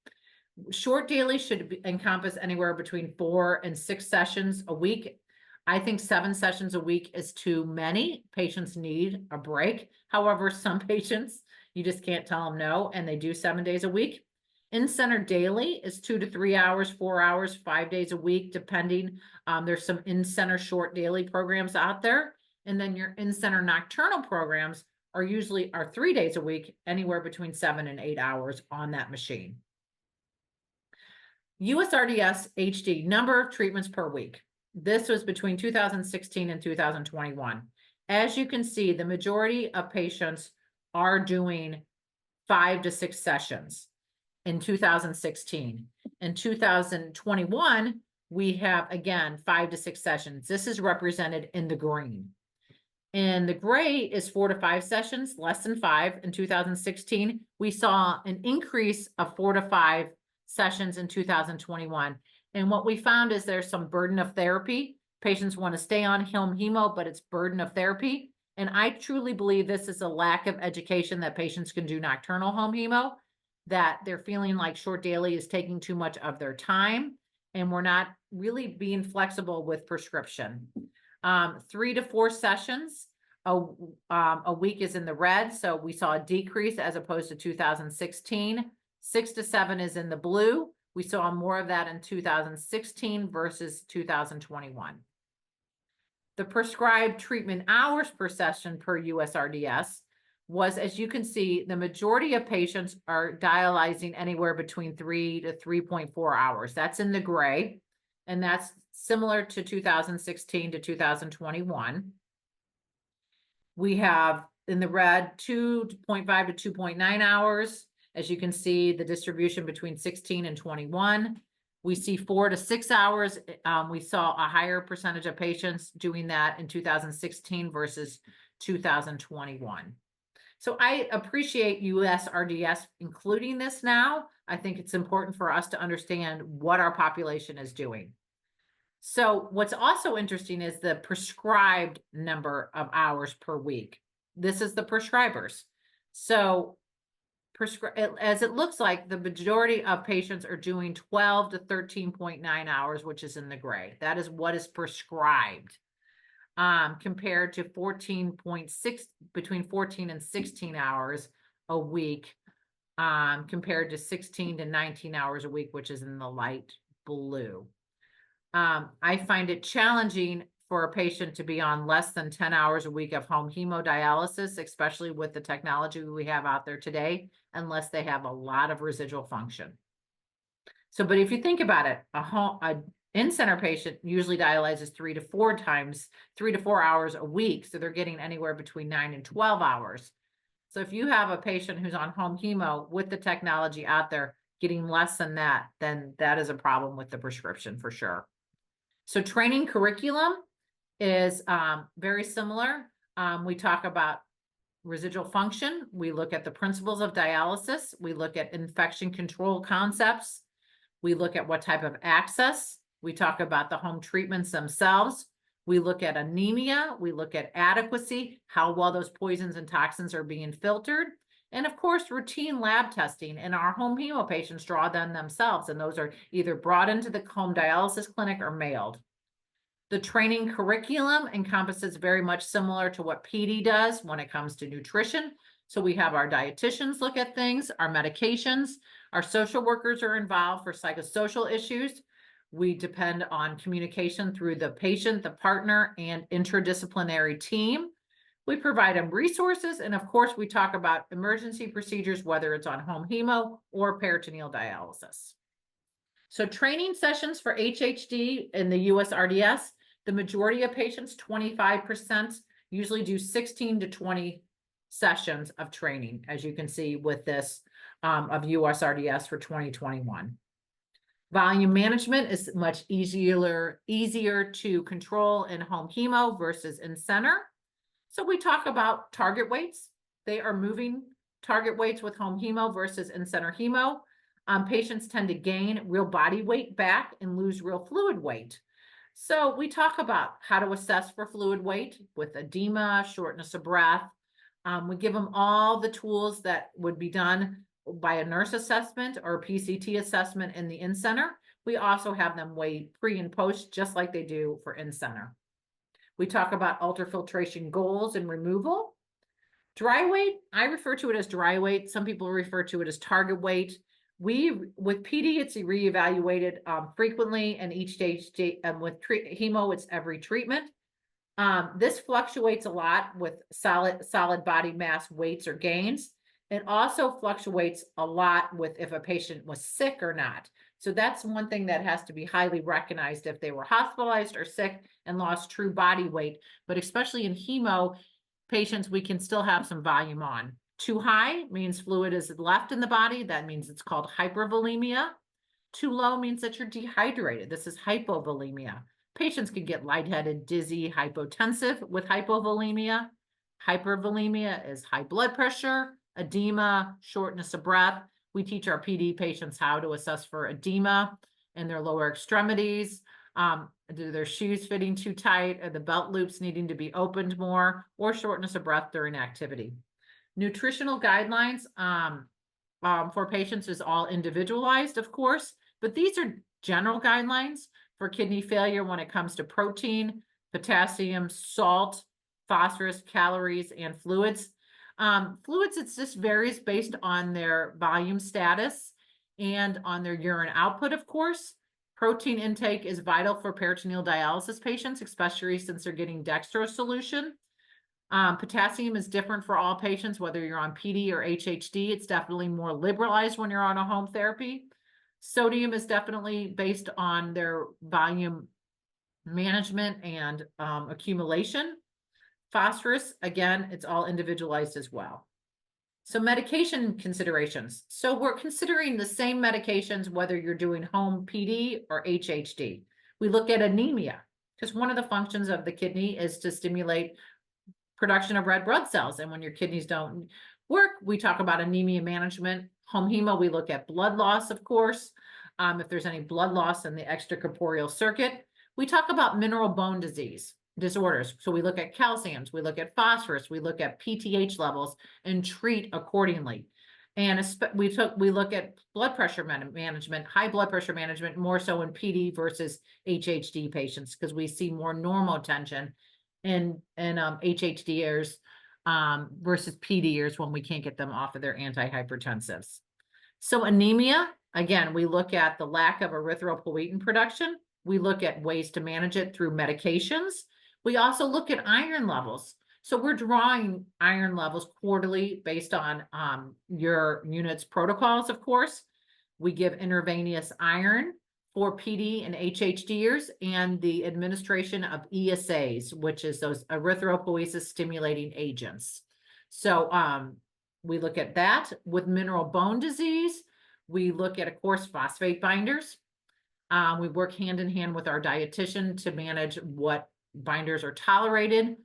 Short daily should encompass anywhere between 4 and 6 sessions a week. I think 7 sessions a week is too many. Patients need a break. However, some patients, you just can't tell them no, and they do 7 days a week. In-center daily is 2 to 3 hours, 4 hours, 5 days a week, depending. There's some in-center short daily programs out there. And then your in-center nocturnal programs are usually 3 days a week, anywhere between 7 and 8 hours on that machine. USRDS HD, number of treatments per week. This was between 2016 and 2021. As you can see, the majority of patients are doing 5 to 6 sessions in 2016. In 2021, we have, again, 5 to 6 sessions. This is represented in the green. And the gray is 4 to 5 sessions, less than 5 in 2016. We saw an increase of 4 to 5 sessions in 2021. And what we found is there's some burden of therapy. Patients want to stay on home hemo, but it's burden of therapy. And I truly believe this is a lack of education that patients can do nocturnal home hemo, that they're feeling like short daily is taking too much of their time, and we're not really being flexible with prescription. 3 to 4 sessions a week is in the red. So we saw a decrease as opposed to 2016. 6 to 7 is in the blue. We saw more of that in 2016 versus 2021. The prescribed treatment hours per session per USRDS was, as you can see, the majority of patients are dialyzing anywhere between 3 to 3.4 hours. That's in the gray, and that's similar to 2016 to 2021. We have in the red 2.5 to 2.9 hours. As you can see, the distribution between 16 and 21. We see 4 to 6 hours. We saw a higher percentage of patients doing that in 2016 versus 2021. So I appreciate USRDS including this now. I think it's important for us to understand what our population is doing. So what's also interesting is the prescribed number of hours per week. This is the prescribers. So as it looks like, the majority of patients are doing 12 to 13.9 hours, which is in the gray. That is what is prescribed, compared to 14.6, between 14 and 16 hours a week, compared to 16 to 19 hours a week, which is in the light blue. I find it challenging for a patient to be on less than 10 hours a week of home hemodialysis, especially with the technology we have out there today, unless they have a lot of residual function. So, but if you think about it, a in-center patient usually dialyzes 3 to 4 hours a week. So they're getting anywhere between 9 and 12 hours. So if you have a patient who's on home hemo with the technology out there getting less than that, then that is a problem with the prescription for sure. So training curriculum is very similar. We talk about residual function. We look at the principles of dialysis. We look at infection control concepts. We look at what type of access. We talk about the home treatments themselves. We look at anemia. We look at adequacy, how well those poisons and toxins are being filtered. And of course, routine lab testing. And our home hemo patients draw them themselves. And those are either brought into the home dialysis clinic or mailed. The training curriculum encompasses very much similar to what PD does when it comes to nutrition. So we have our dietitians look at things, our medications, our social workers are involved for psychosocial issues. We depend on communication through the patient, the partner, and interdisciplinary team. We provide them resources. And of course, we talk about emergency procedures, whether it's on home hemo or peritoneal dialysis. So training sessions for HHD in the USRDS, the majority of patients, 25%, usually do 16 to 20 sessions of training, as you can see with this of USRDS for 2021. Volume management is much easier to control in home hemo versus in center. So we talk about target weights. They are moving target weights with home hemo versus in center hemo. Patients tend to gain real body weight back and lose real fluid weight. So we talk about how to assess for fluid weight with edema, shortness of breath. We give them all the tools that would be done by a nurse assessment or a PCT assessment in the in-center. We also have them weigh pre and post just like they do for in-center. We talk about ultrafiltration goals and removal. Dry weight, I refer to it as dry weight. Some people refer to it as target weight. With PD, it's reevaluated frequently, and each stage, with hemo, it's every treatment. This fluctuates a lot with solid body mass weights or gains. It also fluctuates a lot with if a patient was sick or not. So that's one thing that has to be highly recognized if they were hospitalized or sick and lost true body weight. But especially in hemo patients, we can still have some volume on. Too high means fluid is left in the body. That means it's called hypervolemia. Too low means that you're dehydrated. This is hypovolemia. Patients can get lightheaded, dizzy, hypotensive with hypovolemia. Hypervolemia is high blood pressure, edema, shortness of breath. We teach our PD patients how to assess for edema in their lower extremities. Do their shoes fitting too tight, or the belt loops needing to be opened more, or shortness of breath during activity. Nutritional guidelines for patients is all individualized, of course, but these are general guidelines for kidney failure when it comes to protein, potassium, salt, phosphorus, calories, and fluids. Fluids, it just varies based on their volume status and on their urine output, of course. Protein intake is vital for peritoneal dialysis patients, especially since they're getting dextrose solution. Potassium is different for all patients, whether you're on PD or HHD. It's definitely more liberalized when you're on a home therapy. Sodium is definitely based on their volume management and accumulation. Phosphorus, again, it's all individualized as well. So medication considerations. So we're considering the same medications, whether you're doing home PD or HHD. We look at anemia, because one of the functions of the kidney is to stimulate production of red blood cells. And when your kidneys don't work, we talk about anemia management. Home hemo, we look at blood loss, of course. If there's any blood loss in the extracorporeal circuit. We talk about mineral bone disorders. So we look at calciums, we look at phosphorus, we look at PTH levels and treat accordingly. And we look at blood pressure management, high blood pressure management, more so in PD versus HHD patients, because we see more normal tension in HHDers versus PDers when we can't get them off of their antihypertensives. So anemia, again, we look at the lack of erythropoietin production. We look at ways to manage it through medications. We also look at iron levels. So we're drawing iron levels quarterly based on your unit's protocols, of course. We give intravenous iron for PD and HHDers and the administration of ESAs, which is those erythropoiesis stimulating agents. So we look at that. With mineral bone disease, we look at, of course, phosphate binders. We work hand in hand with our dietitian to manage what binders are tolerated.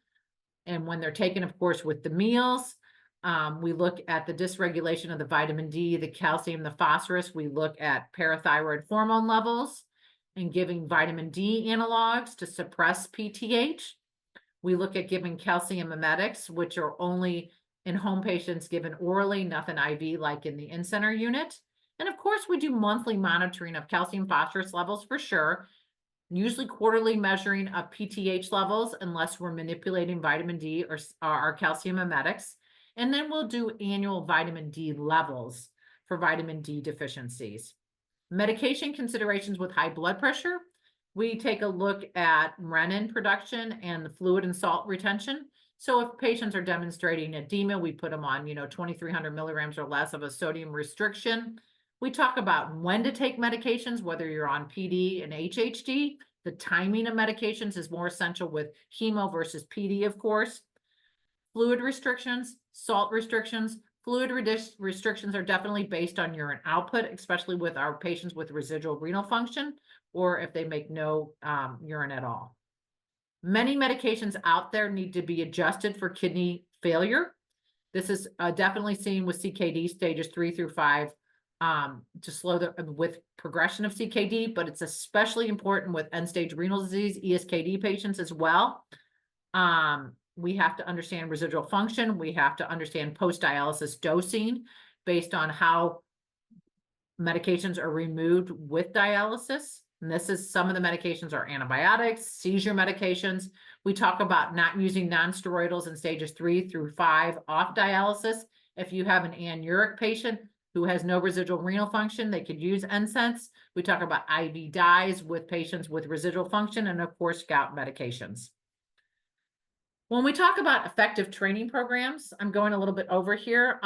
And when they're taken, of course, with the meals, we look at the dysregulation of the vitamin D, the calcium, the phosphorus. We look at parathyroid hormone levels and giving vitamin D analogs to suppress PTH. We look at giving calcium mimetics, which are only in home patients given orally, nothing IV like in the in-center unit. And of course, we do monthly monitoring of calcium phosphorus levels for sure, usually quarterly measuring of PTH levels unless we're manipulating vitamin D or our calcium mimetics. And then we'll do annual vitamin D levels for vitamin D deficiencies. Medication considerations with high blood pressure. We take a look at renin production and the fluid and salt retention. So if patients are demonstrating edema, we put them on, 2,300 milligrams or less of a sodium restriction. We talk about when to take medications, whether you're on PD and HHD. The timing of medications is more essential with hemo versus PD, of course. Fluid restrictions, salt restrictions. Fluid restrictions are definitely based on urine output, especially with our patients with residual renal function, or if they make no urine at all. Many medications out there need to be adjusted for kidney failure. This is definitely seen with CKD stages 3 through 5 to slow with progression of CKD, but it's especially important with end-stage renal disease, ESKD patients as well. We have to understand residual function. We have to understand post-dialysis dosing based on how medications are removed with dialysis. And this is some of the medications are antibiotics, seizure medications. We talk about not using non-steroidals in stages 3 through 5 off dialysis. If you have an anuric patient who has no residual renal function, they could use NSAIDs. We talk about IV dyes with patients with residual function, and of course, gout medications. When we talk about effective training programs, I'm going a little bit over here.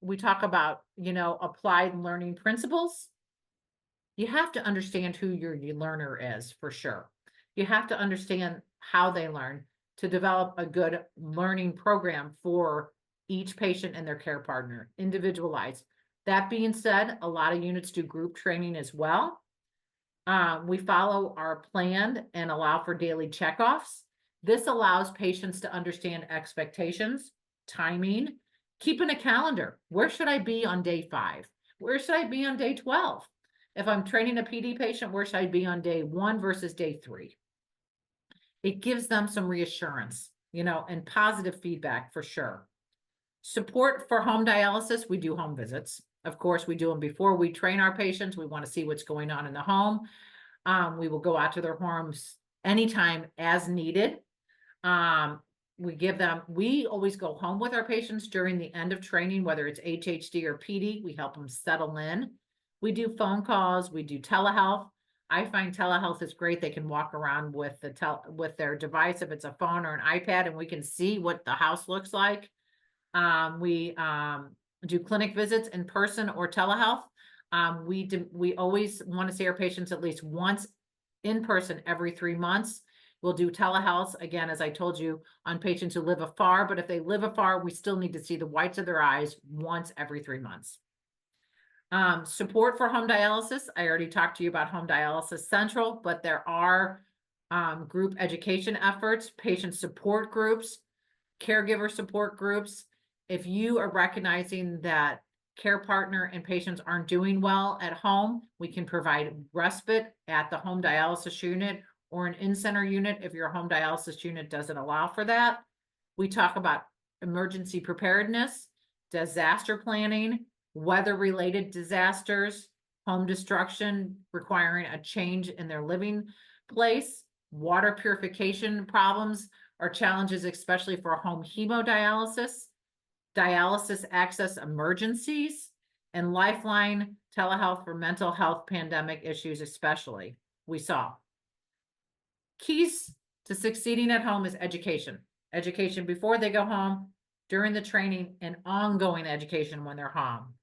We talk about, applied learning principles. You have to understand who your learner is for sure. You have to understand how they learn to develop a good learning program for each patient and their care partner, individualized. That being said, a lot of units do group training as well. We follow our plan and allow for daily checkoffs. This allows patients to understand expectations, timing, keeping a calendar. Where should I be on day 5? Where should I be on day 12? If I'm training a PD patient, where should I be on day 1 versus day 3? It gives them some reassurance, and positive feedback for sure. Support for home dialysis, we do home visits. Of course, we do them before we train our patients. We want to see what's going on in the home. We will go out to their homes anytime as needed. We always go home with our patients during the end of training, whether it's HHD or PD. We help them settle in. We do phone calls. We do telehealth. I find telehealth is great. They can walk around with their device, if it's a phone or an iPad, and we can see what the house looks like. We do clinic visits in person or telehealth. We always want to see our patients at least once in person every 3 months. We'll do telehealth, again, as I told you, on patients who live afar, but if they live afar, we still need to see the whites of their eyes once every 3 months. Support for home dialysis. I already talked to you about Home Dialysis Central, but there are group education efforts, patient support groups, caregiver support groups. If you are recognizing that care partner and patients aren't doing well at home, we can provide respite at the home dialysis unit or an in-center unit if your home dialysis unit doesn't allow for that. We talk about emergency preparedness, disaster planning, weather-related disasters, home destruction requiring a change in their living place, water purification problems or challenges, especially for home hemodialysis, dialysis access emergencies, and lifeline telehealth for mental health pandemic issues, especially we saw. Keys to succeeding at home is education. Education before they go home, during the training, and ongoing education when they're home.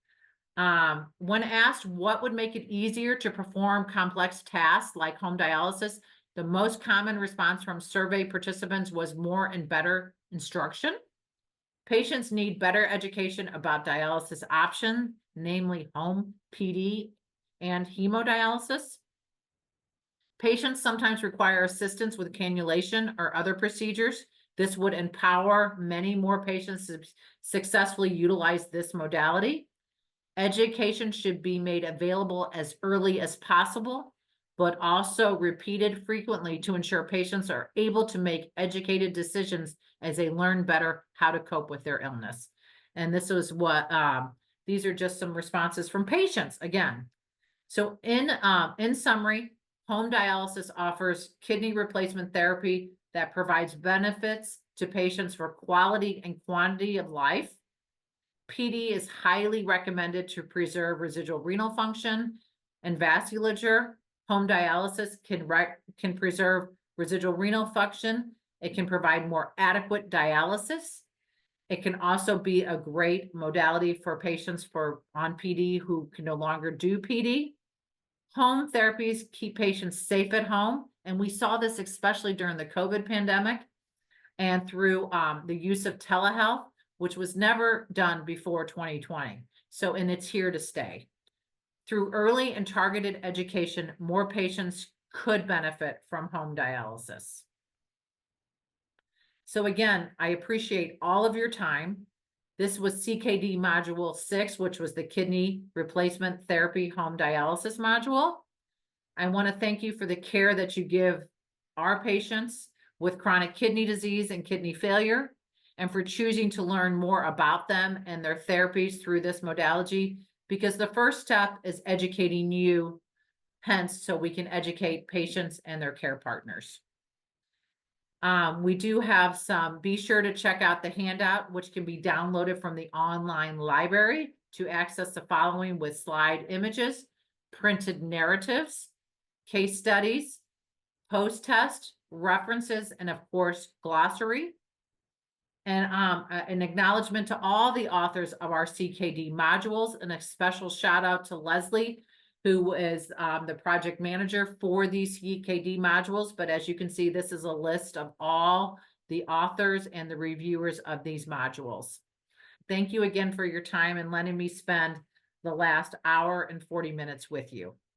When asked what would make it easier to perform complex tasks like home dialysis, the most common response from survey participants was more and better instruction. Patients need better education about dialysis options, namely home PD and hemodialysis. Patients sometimes require assistance with cannulation or other procedures. This would empower many more patients to successfully utilize this modality. Education should be made available as early as possible, but also repeated frequently to ensure patients are able to make educated decisions as they learn better how to cope with their illness. And this is what, these are just some responses from patients again. So in summary, home dialysis offers kidney replacement therapy that provides benefits to patients for quality and quantity of life. PD is highly recommended to preserve residual renal function and vasculature. Home dialysis can preserve residual renal function. It can provide more adequate dialysis. It can also be a great modality for patients on PD who can no longer do PD. Home therapies keep patients safe at home. And we saw this especially during the COVID pandemic and through the use of telehealth, which was never done before 2020. And it's here to stay. Through early and targeted education, more patients could benefit from home dialysis. So again, I appreciate all of your time. This was CKD Module 6, which was the Kidney Replacement Therapy Home Dialysis module. I want to thank you for the care that you give our patients with chronic kidney disease and kidney failure, and for choosing to learn more about them and their therapies through this modality, because the first step is educating you, hence, so we can educate patients and their care partners. We do have be sure to check out the handout, which can be downloaded from the online library to access the following with slide images, printed narratives, case studies, post-test, references, and of course, glossary. And an acknowledgement to all the authors of our CKD modules, and a special shout out to Leslie, who is the project manager for these CKD modules. But as you can see, this is a list of all the authors and the reviewers of these modules. Thank you again for your time and letting me spend the last hour and 40 minutes with you.